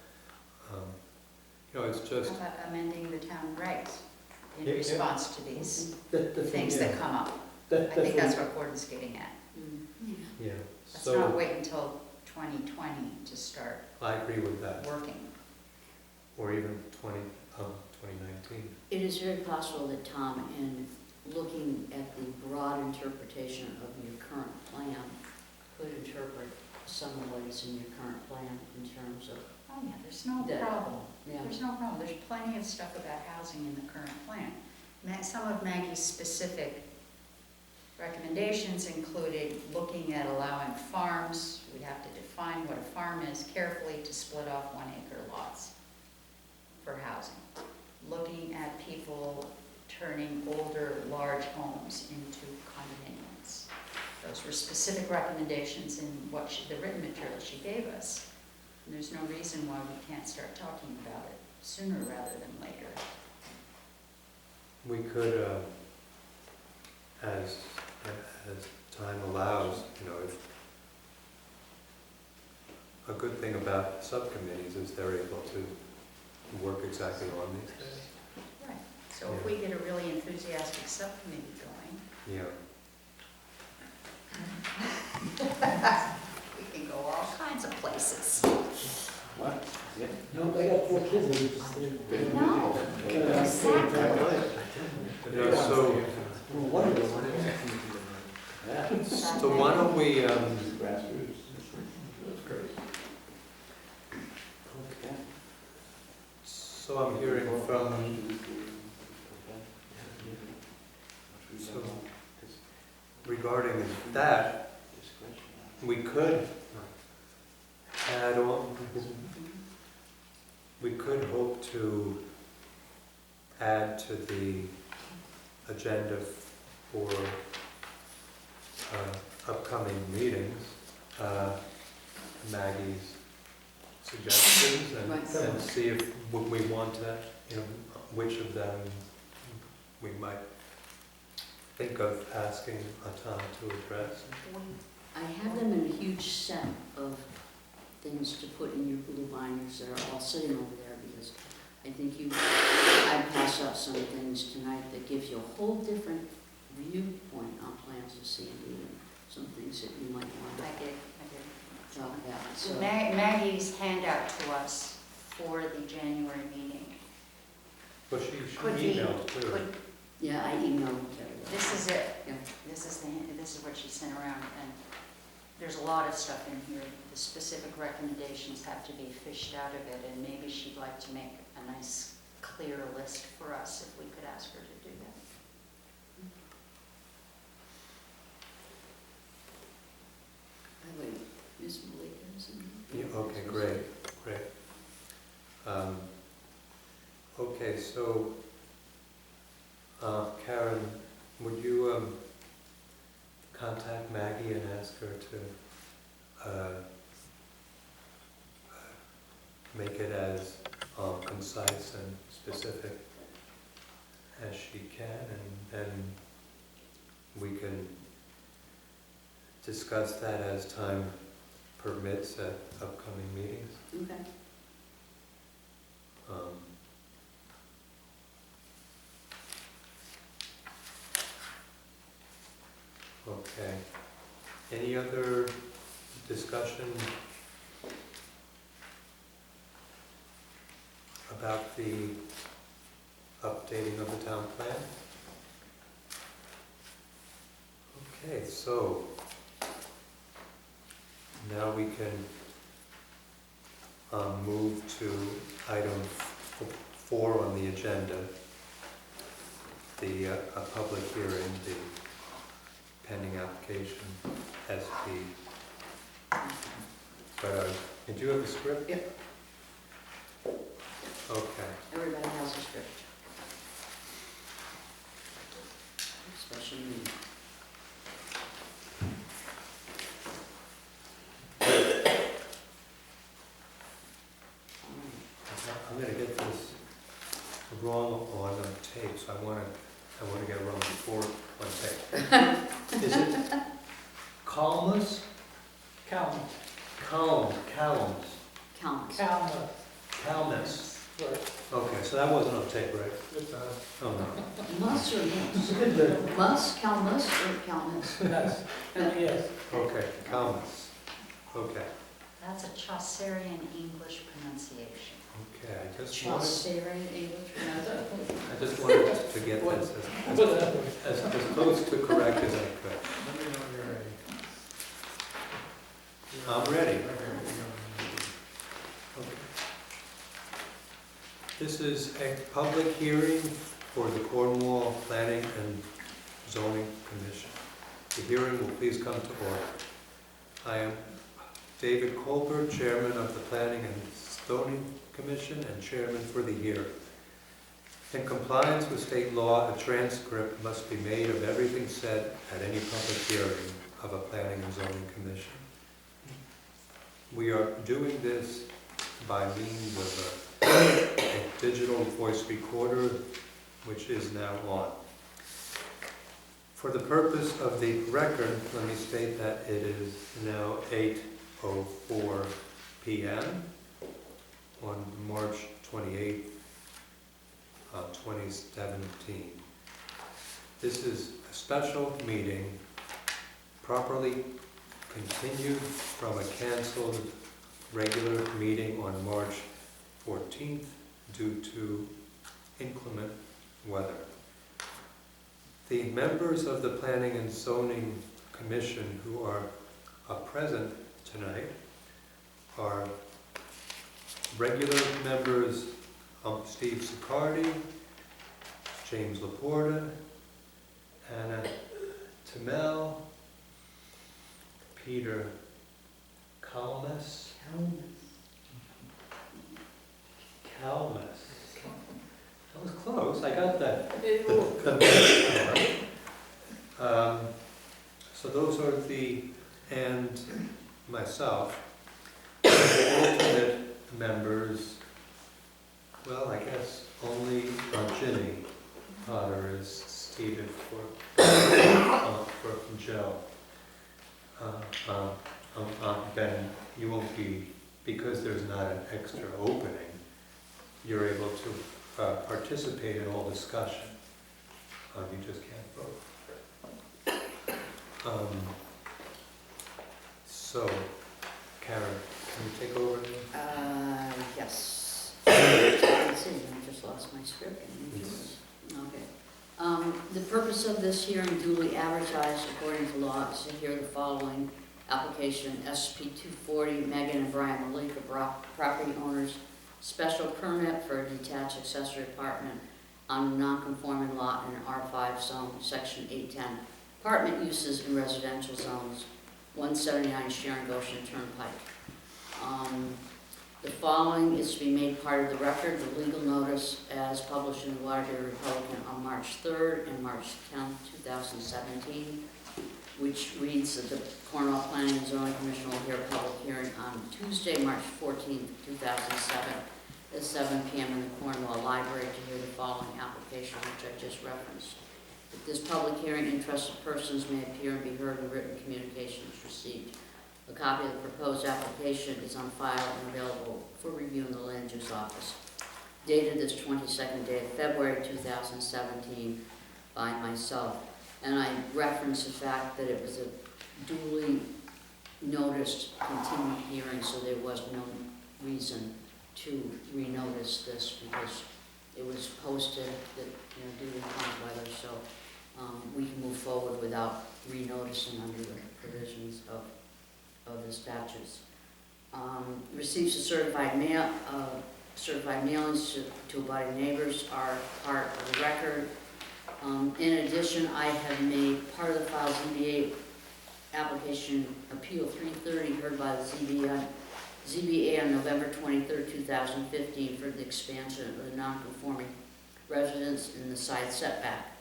It's just... How about amending the town regs in Yeah. response to these The things yeah. that come up? I That- think that's what Gordon's getting at. Yeah, Let's so not wait until 2020 to start I agree with that, working. or even 2019. it is very possible that Tom, in looking at the broad interpretation of your current plan, could interpret some of what is in your current plan in terms of, Oh yeah, there's no That- problem. yeah. There's no problem. There's plenty of stuff about housing in the current plan. Some of Maggie's specific recommendations included looking at allowing farms. We'd have to define what a farm is carefully to split off 1-acre lots for housing. Looking at people turning older, large homes into condominiums. Those were specific recommendations in the written material she gave us. And there's no reason why we can't start talking about it sooner rather than later. We could, as time allows, if a good thing about subcommittees is they're able to work exactly on these things. Right. So if we get a really enthusiastic subcommittee going, Yeah. we can go all kinds of places. What? Yeah. No, they got 4 kids, they just... No, exactly. So, Well, one of them, Yeah. so why don't we, Grassroots. That's great. Okay. so I'm hearing from, so regarding that, we could add on, we could hope to add to the agenda for upcoming meetings, Maggie's suggestions Right. and see if we want to, which of them we might think of asking Tom to address. I have them in a huge set of things to put in your blue binders that are all sitting over there, because I think I pass out some things tonight that gives you a whole different viewpoint on plans to C and D, and some things that you might want I did. to talk about, so. Maggie's handout to us for the January meeting. Well, she Could be- emailed too. could- Yeah, I emailed everybody. This is it. Yeah. This is what she sent around, and there's a lot of stuff in here. The specific recommendations have to be fished out of it, and maybe she'd like to make a nice, clear list for us if we could ask her to do that. By the way, Ms. Malika is in Yeah, here. okay, great. Okay, so, Karen, would you contact Maggie and ask her to make it as concise and specific as she can, and then we can discuss that as time permits at upcoming meetings. Okay. Okay. Any other discussion about the updating of the town plan? Okay, so now we can move to item 4 on the agenda, the a public hearing, the pending application, SP. But did you have the script? Yep. Okay. Everybody has a script. Especially me. I'm gonna get this wrong on tape, so I wanna get it wrong before on tape. Is it Calmus? Calm, Calmus. Counts. calm, Calmus. right, Okay, so that wasn't on tape, right? good time. Oh, no. Mus or mus? Mus, Calmus or Calmus? Yes, yes. Okay, Calmus. Okay. That's a Chaucerian English pronunciation. Okay, I Chaucerian English, just wanted to get this as close to correct as I could. Let me know when you're ready. I'm ready. Okay. This is a public hearing for the Cornwall Planning and Zoning Commission. The hearing will please come to order. I am David Colbert, Chairman of the Planning and Zoning Commission and Chairman for the hearing. In compliance with state law, a transcript must be made of everything said at any public hearing of a Planning and Zoning Commission. We are doing this by means of a digital voice recorder, which is now on. For the purpose of the record, let me state that it is now 8:04 p.m. on March 28, 2017. This is a special meeting properly continued from a canceled regular meeting on March 14th due to inclement weather. The members of the Planning and Zoning Commission who are present tonight are regular members Steve Sicardi, James Laporta, Anna Tamel, Peter Calmus. That was close. I those are and myself, the alternate members, well, I guess only Ginny Potter is seated for Joe. Ben, you won't be, because there's not an extra opening, you're able to participate in all discussion. You just can't vote. So, Karen, can you take over now? Yes. I just lost my script. Okay. The purpose of this hearing, duly advertised according to law, is to hear the following application, SP 240, Megan and Brian Malika, property owners, special permit for a detached accessory apartment on a non-conforming lot in an R5 zone, section 810. Apartment uses in residential zones, 179 Sharon Goshen Turnpike. The following is to be made part of the record, the legal notice as published in the Waterbury Republican on March 3rd and March 10th, 2017, which reads that the Cornwall Planning and Zoning Commission will hear a public hearing on Tuesday, March 14th, 2007, at 7 p.m. in the Cornwall Library to hear the following application, which I just referenced. At this public hearing, interested persons may appear and be heard in written communications received. A copy of the proposed application is on file and available for review in the Land Use Office. Dated this 22nd day of February 2017 by myself. And I reference the fact that it was a duly noticed continued hearing, so there was no reason to renotice this because it was posted that, due to inclement weather, so we can move forward without renoticing under the provisions of the statutes. Receives a certified mailings to abutting neighbors are part of the record. In addition, I have made part of the file ZBA application appeal 330 heard by the ZBA on November 23rd, 2015 for the expansion of the non-conforming residence in the side setback.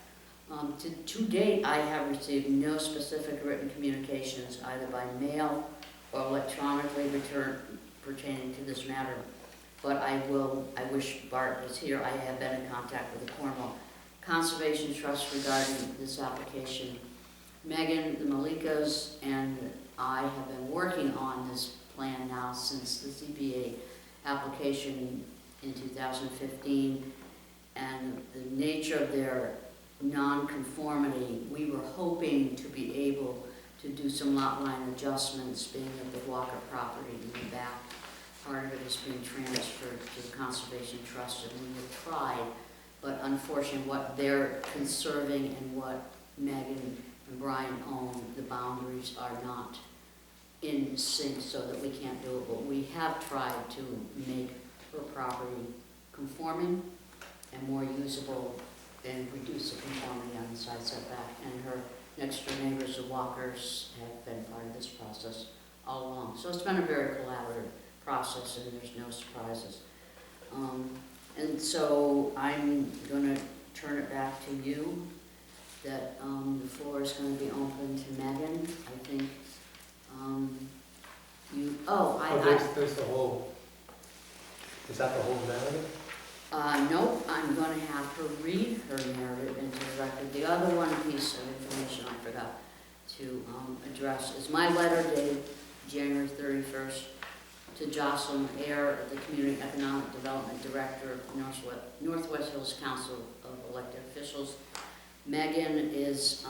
To date, I have received no specific written communications either by mail or electronically pertaining to this matter. But I wish Bart was here. I have been in contact with the Cornwall Conservation Trust regarding this application. Megan, the Malikas, and I have been working on this plan now since the ZBA application in 2015, and the nature of their non-conformity, we were hoping to be able to do some lot line adjustments, being that the Walker property in the back, part of it is being transferred to the Conservation Trust, and we have tried, but unfortunately what they're conserving and what Megan and Brian own, the boundaries are not in sync so that we can't do it, but we have tried to make her property conforming and more usable and reduce the conformity on the side setback. And her next door neighbors, the Walkers, have been part of this process all along. So it's been a very collaborative process and there's no surprises. And so I'm going to turn it back to you, that the floor is going to be open to Megan. I think There's the whole, is that the whole narrative? Nope, I'm going to have her read her narrative into the record. The other one piece of information I forgot to address is my letter dated January 31st to Jocelyn Ayer, the Community Economic Development Director of Northwest Hills Council of Elected Officials. Megan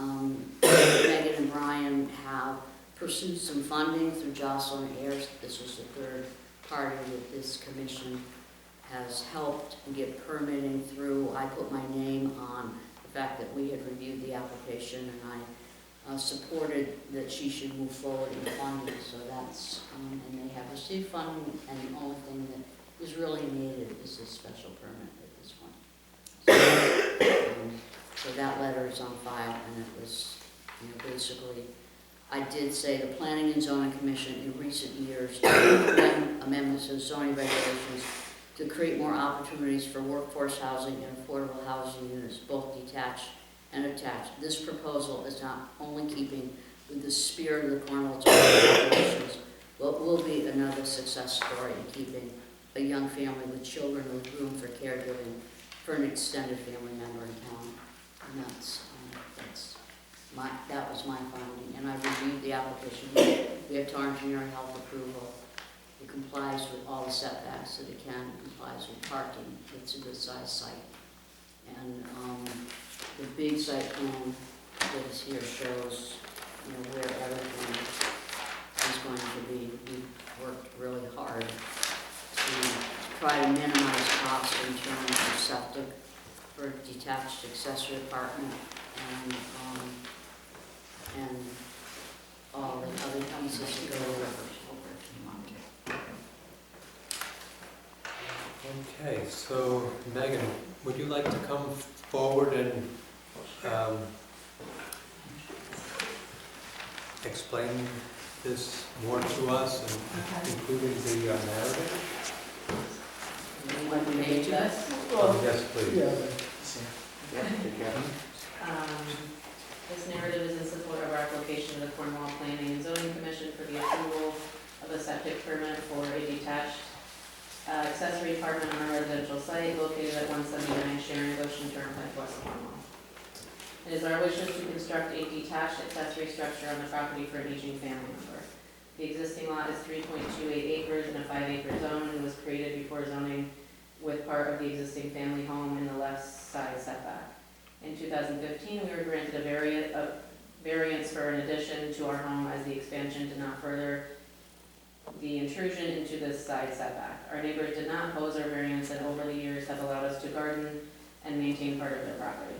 and Brian have pursued some funding through Jocelyn Ayer. This was the third party that this commission has helped get permitting through. I put my name on the fact that we had reviewed the application, and I supported that she should move forward in funding. So that's, and they have received funding, and the only thing that is really needed is a special permit at this point. So that letter is on file, and it was, basically, I did say the Planning and Zoning Commission in recent years amendments to zoning regulations to create more opportunities for workforce housing and affordable housing units, both detached and attached. This proposal is not only keeping with the spirit of the Cornwall Ct operations, will be another success story in keeping a young family with children with room for caregiving for an extended family member in town. And that was my finding, and I reviewed the application. We have Torrance Engineering Health approval. It complies with all the setbacks that it can. It complies with parking. It's a good sized site. And the big site plan that is here shows, where everything is going to be. We worked really hard to try to minimize costs in terms of septic for detached accessory apartment and all the other pieces that go over if you want to. Okay, so Megan, would you like to come forward and explain this more to us, and including the narrative? You want to make this? Yes, please. Yeah, take care. This narrative is in support of our application to the Cornwall Planning and Zoning Commission for the approval of a septic permit for a detached accessory apartment on a residential site located at 179 Sharon Ocean Turnpike, West Cornwall. It is our wishes to construct a detached accessory structure on the property for an aging family member. The existing lot is 3.28 acres in a 5-acre zone and was created before zoning with part of the existing family home in the left side setback. In 2015, we were granted a variance for an addition to our home as the expansion did not further the intrusion into this side setback. Our neighbors did not oppose our variance and over the years have allowed us to garden and maintain part of their property.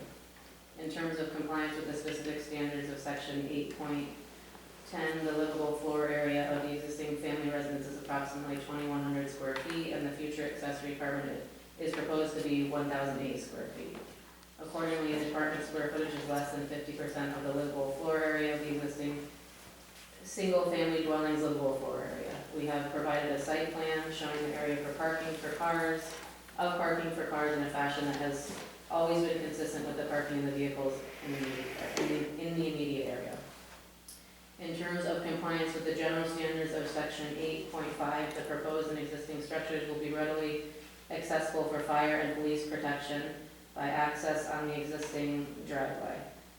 In terms of compliance with the specific standards of section 8.10, the livable floor area of the existing family residence is approximately 2,100 square feet and the future accessory apartment is proposed to be 1,008 square feet. Accordingly, the apartment square footage is less than 50% of the livable floor area of the existing single-family dwelling's livable floor area. We have provided a site plan showing the area for parking for cars in a fashion that has always been consistent with the parking of the vehicles in the immediate area. In terms of compliance with the general standards of section 8.5, the proposed and existing structures will be readily accessible for fire and police protection by access on the existing driveway.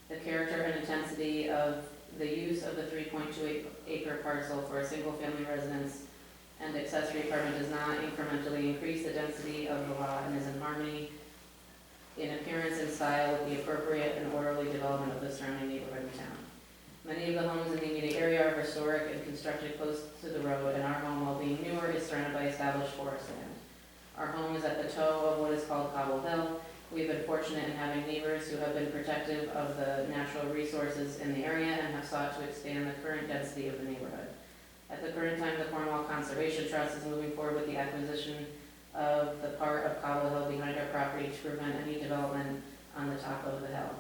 The character and intensity of the use of the 3.28 acre parcel for a single family residence and accessory apartment does not incrementally increase the density of the lot and is in harmony in appearance and style with the appropriate and orderly development of the surrounding neighborhood and town. Many of the homes in the immediate area are historic and constructed close to the road, and our home, while being newer, is surrounded by established forest land. Our home is at the toe of what is called Cobble Hill. We've been fortunate in having neighbors who have been protective of the natural resources in the area and have sought to expand the current density of the neighborhood. At the current time, the Cornwall Conservation Trust is moving forward with the acquisition of the part of Cobble Hill behind our property to prevent any development on the top of the hill.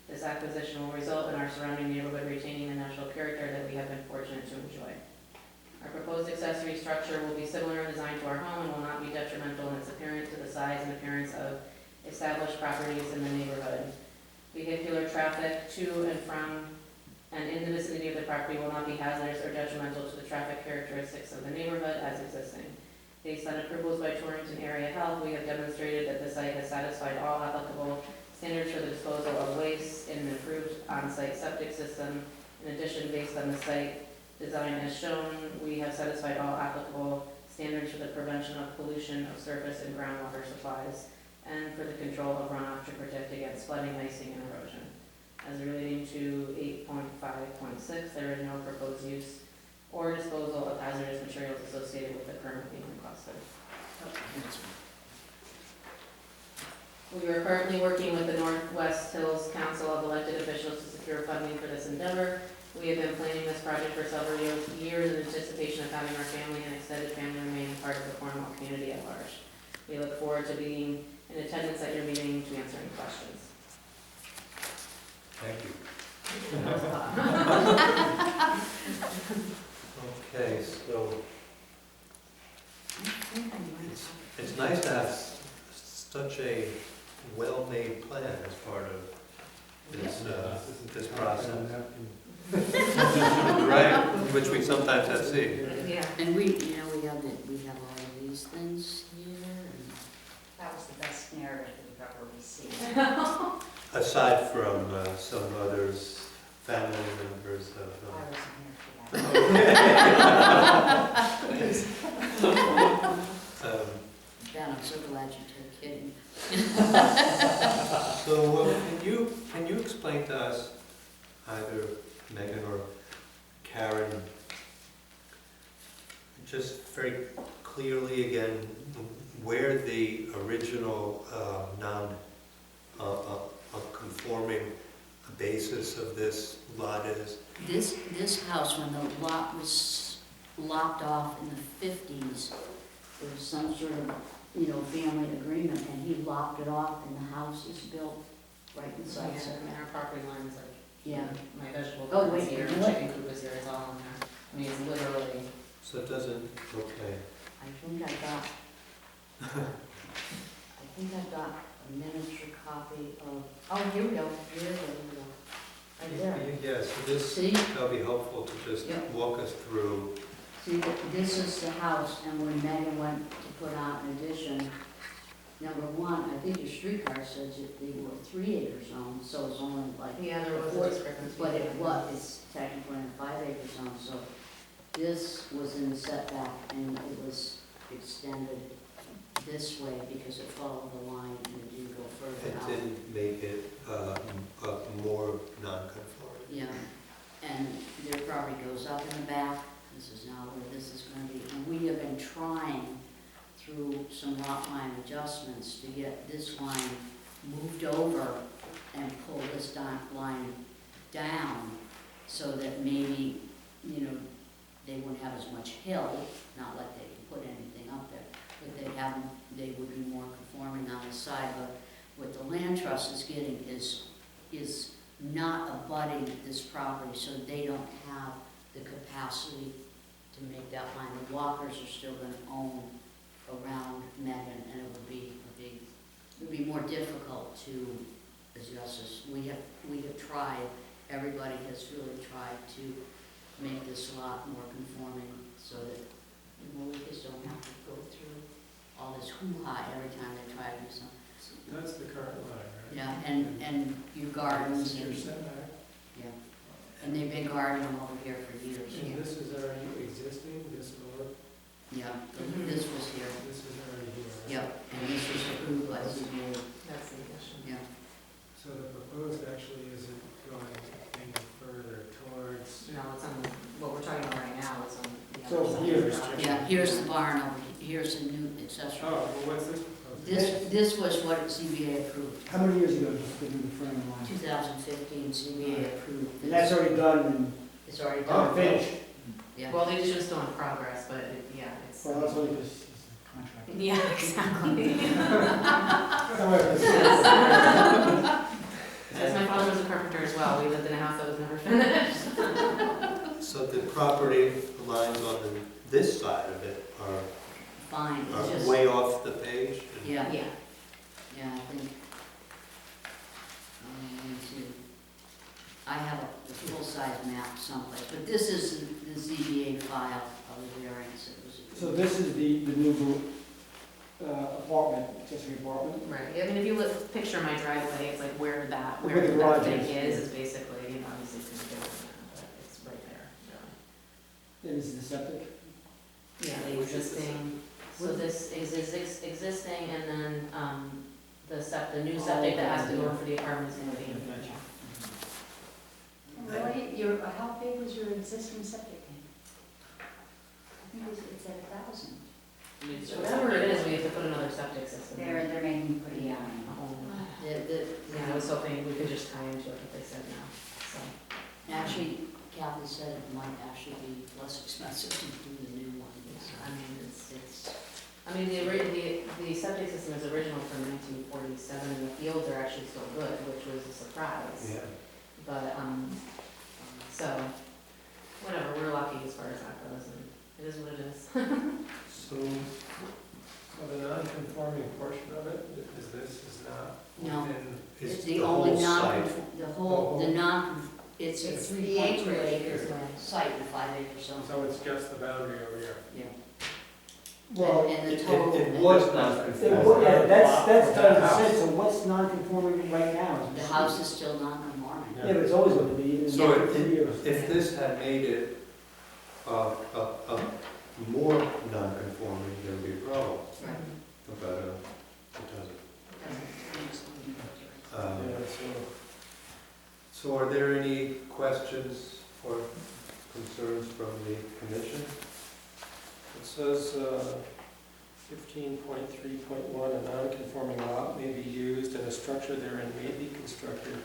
This acquisition will result in our surrounding neighborhood retaining the natural character that we have been fortunate to enjoy. Our proposed accessory structure will be similar in design to our home and will not be detrimental in its appearance to the size and appearance of established properties in the neighborhood. Vehicular traffic to and from and in the vicinity of the property will not be hazardous or detrimental to the traffic characteristics of the neighborhood as existing. Based on approvals by Torrington Area Health, we have demonstrated that the site has satisfied all applicable standards for the disposal of waste in an improved on-site septic system. In addition, based on the site design as shown, we have satisfied all applicable standards for the prevention of pollution of surface and groundwater supplies and for the control of runoff to protect against flooding, icing, and erosion. As relating to 8.5.6, there is no proposed use or disposal of hazardous materials associated with the permit being requested. We are currently working with the Northwest Hills Council of elected officials to secure funding for this endeavor. We have been planning this project for several years in anticipation of having our family and extended family remain part of the Cornwall community at large. We look forward to being in attendance at your meeting to answer any questions. Thank you. Okay, so it's nice to have such a well-made plan as part of this, this process. Right, which we sometimes have seen. Yeah. And we have all of these things here, and That was the best narrative we've ever received. Aside from some others, family members of. I wasn't here for that. Ben, I'm so glad you took kidding. So can you explain to us, either Megan or Karen, just very clearly again, where the original conforming basis of this lot is? This house, when the lot was lopped off in the 50s, there was some sort of, family agreement, and he lopped it off, and the house is built right inside. Yeah, I mean, our property line is like, Yeah. my vegetable Oh, garden is wait, here, you my know what? chicken coop is here, it's all in there. I mean, it's literally, So it doesn't, okay. I think I got a miniature copy of, oh, here we go, here we go. Right there. Yeah, so this, See? that'll be helpful to just Yep. walk us through. See, this is the house, and when Megan went to put out an addition, number one, I think your streetcar says that they were 3 acre zone, so it's only like, yeah, there was a discrepancy. but it was, it's technically in a 5 acre zone, so this was in the setback, and it was extended this way because it followed the line and it didn't go further It out. didn't make it more non-conforming. Yeah, and their property goes up in the back. This is now where this is going to be. And we have been trying through some lot line adjustments to get this line moved over and pull this line down so that maybe, they wouldn't have as much hill, not like they can put anything up there, but they would be more conforming on the side. But what the land trust is getting is not abutting this property, so they don't have the capacity to make that line. The Walkers are still going to own around Megan, and it would be more difficult to adjust this. We have tried, everybody has really tried to make this lot more conforming so that we just don't have to go through all this hoo-ha every time they try to do something. That's the current line, right? Yeah, and your gardens, Your and, setback. yeah, and they've been gardening over here for years. And this is already existing, this north, Yeah, this was here, this is already here, right? yep, and this was approved by ZBA, That's the addition. yeah. So the proposed actually isn't going any further towards, No, it's on, what we're talking about right now is on the So other side. here's- of the property. Yeah, here's the barn over here, here's the new accessory. oh, well, what's this proposed? This was what ZBA approved, How many years ago did you put in the front of the line? 2015 ZBA approved. And that's already done and It's already oh, done. finished? Yeah. Well, the addition's still in progress, but yeah, it's. Well, that's only because it's a contract. Yeah, exactly. As my father was a carpenter as well, we lived in a house that was never finished. So the property lines on this side of it Fine, it's are just, way off the page? yeah, Yeah. yeah, I think, let me see. I have the full-size map someplace, but this is the ZBA file of the variance that was approved. So this is the new apartment, accessory apartment? Right, I mean, if you look, picture my driveway, it's like where Where that the garage thing is. is basically, obviously it's gonna go in there, but it's right there, really. And this is the septic? Yeah, the existing, so this is existing, and then, the new septic that has to go in for the apartment is gonna be in the future. Really, how big was your existing septic tank? I think it's at 1,000. So whatever it is, we have to put another septic system. in. They're making pretty, Yeah, a whole, Yeah, I was hoping we could just tie into it, but they said no, so. actually, Kathy said it might actually be less expensive to do the new one. I mean, the septic system is original from 1947, and the fields are actually still good, which was a surprise. Yeah. But, so, whatever, we're lucky as far as that goes, and it is what it is. So the non-conforming portion of it, is not No. within, It's It's the only whole site. the non, It's a It's 3.2 the acre acres land. site in a 5-acre zone. So it's just the boundary over here. Yeah. Well, And the it total. was It's not Yeah, that's for kind of the the sense, house. so what's non-conforming right now? The house is still non-conforming. Yeah, but it's always going to be, even So after 3 years. if this had made it more non-conforming, there would be a problem, Right. but it doesn't. Yeah, So are there any questions or concerns from the commission? It says 15.3.1, a non-conforming lot may be used and a structure therein may be constructed,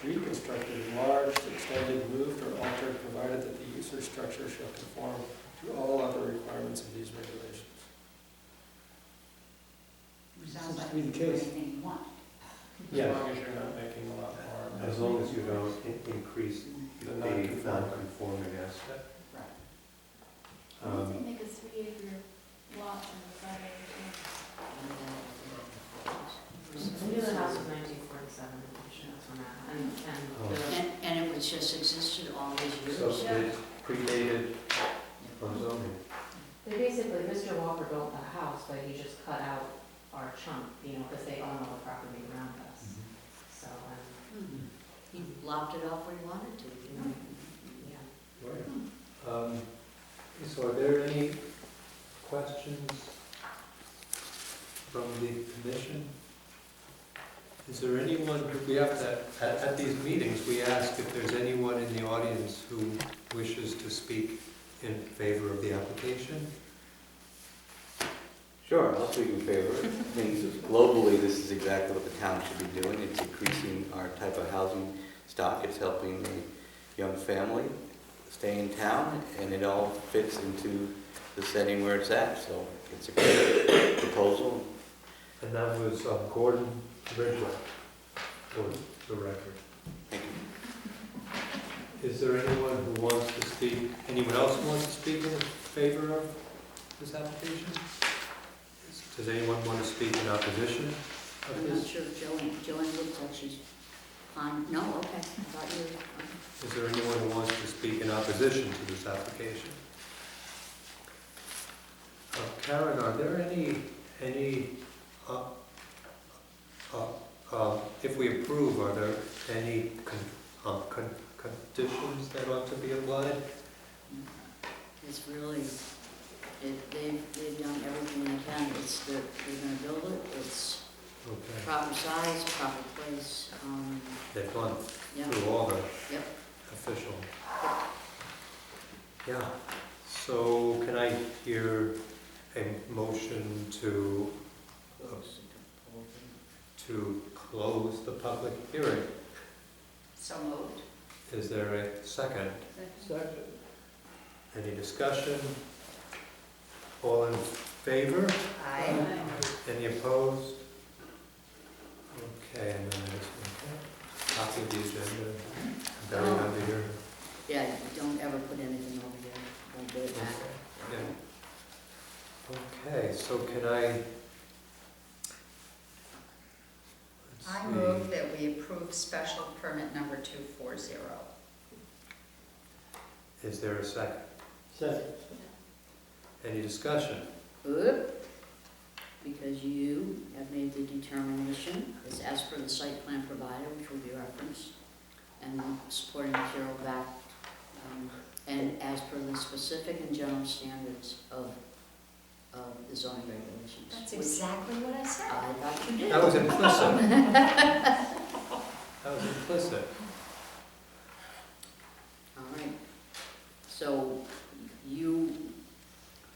reconstructed, enlarged, extended, moved, or altered, provided that the use or structure shall conform to all other requirements of these regulations. Sounds like to be the you can do case. anything you want. As long as you're not making a lot more. As long as you don't increase the The non-conforming. non-conforming aspect. Right. Why don't they make a 3-acre lot and a 5-acre? We knew the house was 1947, I'm sure that's when that, and And it was just existed all these years. So it predated our zoning. they basically, Mr. Walker built the house, but he just cut out our chunk, because they own all the property around us. So, He lopped it off where he wanted to, you know? yeah. Right. So are there any questions from the commission? Is there anyone, we have to, at these meetings, we ask if there's anyone in the audience who wishes to speak in favor of the application? Sure, I'll speak in favor. I mean, globally, this is exactly what the town should be doing. It's increasing our type of housing stock. It's helping the young family stay in town, and it all fits into the setting where it's at. So it's a great proposal. And that was Gordon Ridgway, for the record. Thank you. Is there anyone who wants to speak, anyone else who wants to speak in favor of this application? Does anyone want to speak in opposition of I'm not this? sure if Joanne looks like she's fine. No, okay, I thought you were. Is there anyone who wants to speak in opposition to this application? Karen, are there any, if we approve, are there any conditions that ought to be applied? It's really, they've done everything they can. They're gonna build it, it's Okay, proper size, proper place, they've gone yeah. through all the Yep. official. Yeah, so can I hear a motion to close the public hearing? So moved. Is there a second? Second. Any discussion? All in favor? Aye. Any opposed? Okay, and then I just copy of the agenda, buried under here. Yeah, don't ever put anything over here. Don't do it back. Yeah. Okay, so can I? Let's I see. move that we approve special permit number 240. Is there a second? Second. Any discussion? Oop. Because you have made the determination, it's as per the site plan provided, which will be referenced, and supporting material back, and as per the specific and general standards of the zoning regulations. That's which exactly what I said. I thought you did. That was implicit. That was implicit. All right. So you,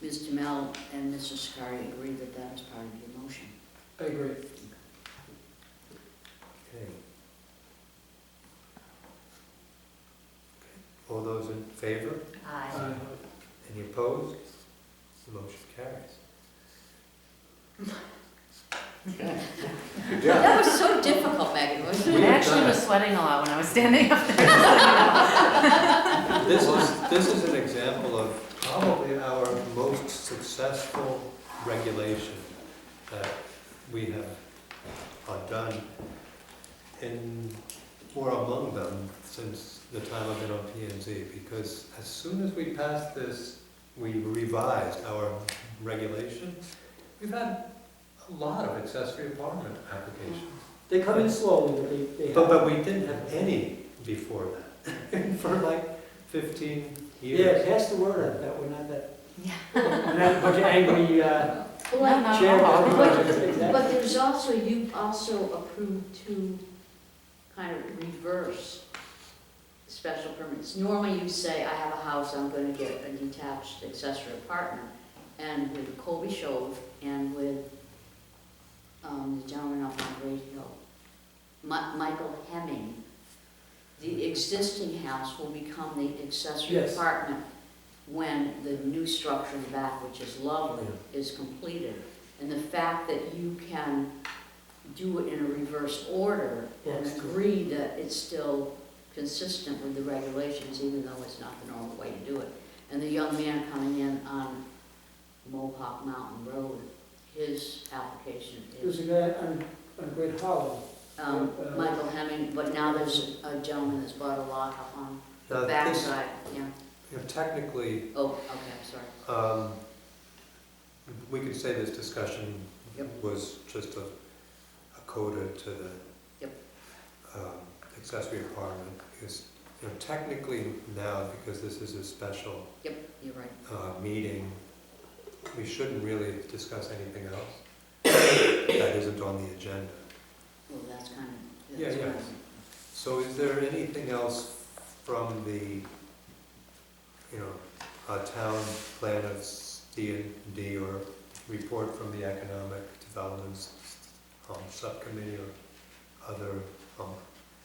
Ms. Jamel and Mr. Sakari agree that that is part of your motion? I agree. Okay. All those in favor? Aye. Any opposed? The motion carries. Good job. That was so difficult, Megan, wasn't We it? I have actually done was it. sweating a lot when I was standing up there. This is an example of probably our most successful regulation that we have done in, or among them, since the time I've been on P and Z, because as soon as we passed this, we revised our regulation, we've had a lot of accessory apartment applications. They come in slowly, but they But, have. but we didn't have any before that, for like 15 years. Yeah, pass the word out that we're not that, we're not a bunch of angry, Well, chair. but there's also, you also approved two kind of reverse special permits. Normally you say, I have a house, I'm gonna get a detached accessory apartment. And with Colby Shove and with the gentleman up on Great Hill, Michael Hemming, the existing house will become the accessory Yes. apartment when the new structure in the back, which is lovely, is completed. And the fact that you can do it in a reverse order and Yes. agree that it's still consistent with the regulations, even though it's not the normal way to do it. And the young man coming in on Mohawk Mountain Road, his application There's is a guy on Great Hollow. Michael Hemming, but now there's a gentleman that's bought a lot up on the Now, this- backside, yeah. You know, technically, Oh, okay, I'm sorry. we could say this discussion Yep. was just a coda to the Yep. accessory apartment, because, you know, technically now, because this is a special Yep, you're right. meeting, we shouldn't really discuss anything else that isn't on the agenda. Well, that's kind of, Yeah, that's yeah. right. So is there anything else from the, you know, town plan of D&D or report from the Economic Development Subcommittee or other,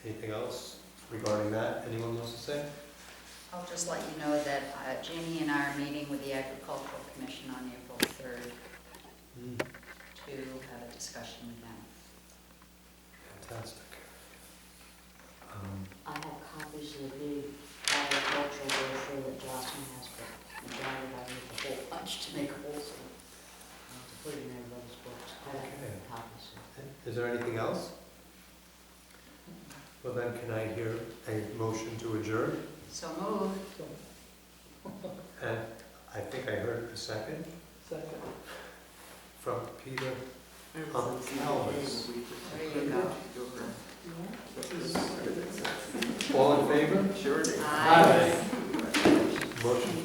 anything else regarding that? Anyone wants to say? I'll just let you know that Jamie and I are meeting with the Agricultural Commission on April 3rd to have a discussion with them. Fantastic. I have copies of the big agricultural brochure that Jocelyn has, but I'm glad that I need a whole bunch to make a whole thing. To put in everybody's books. I have Okay. copies. Is there anything else? Well then, can I hear a motion to adjourn? So moved. And I think I heard a second Second. from Peter Alves. There you go. All in favor? Sure. Aye. Motion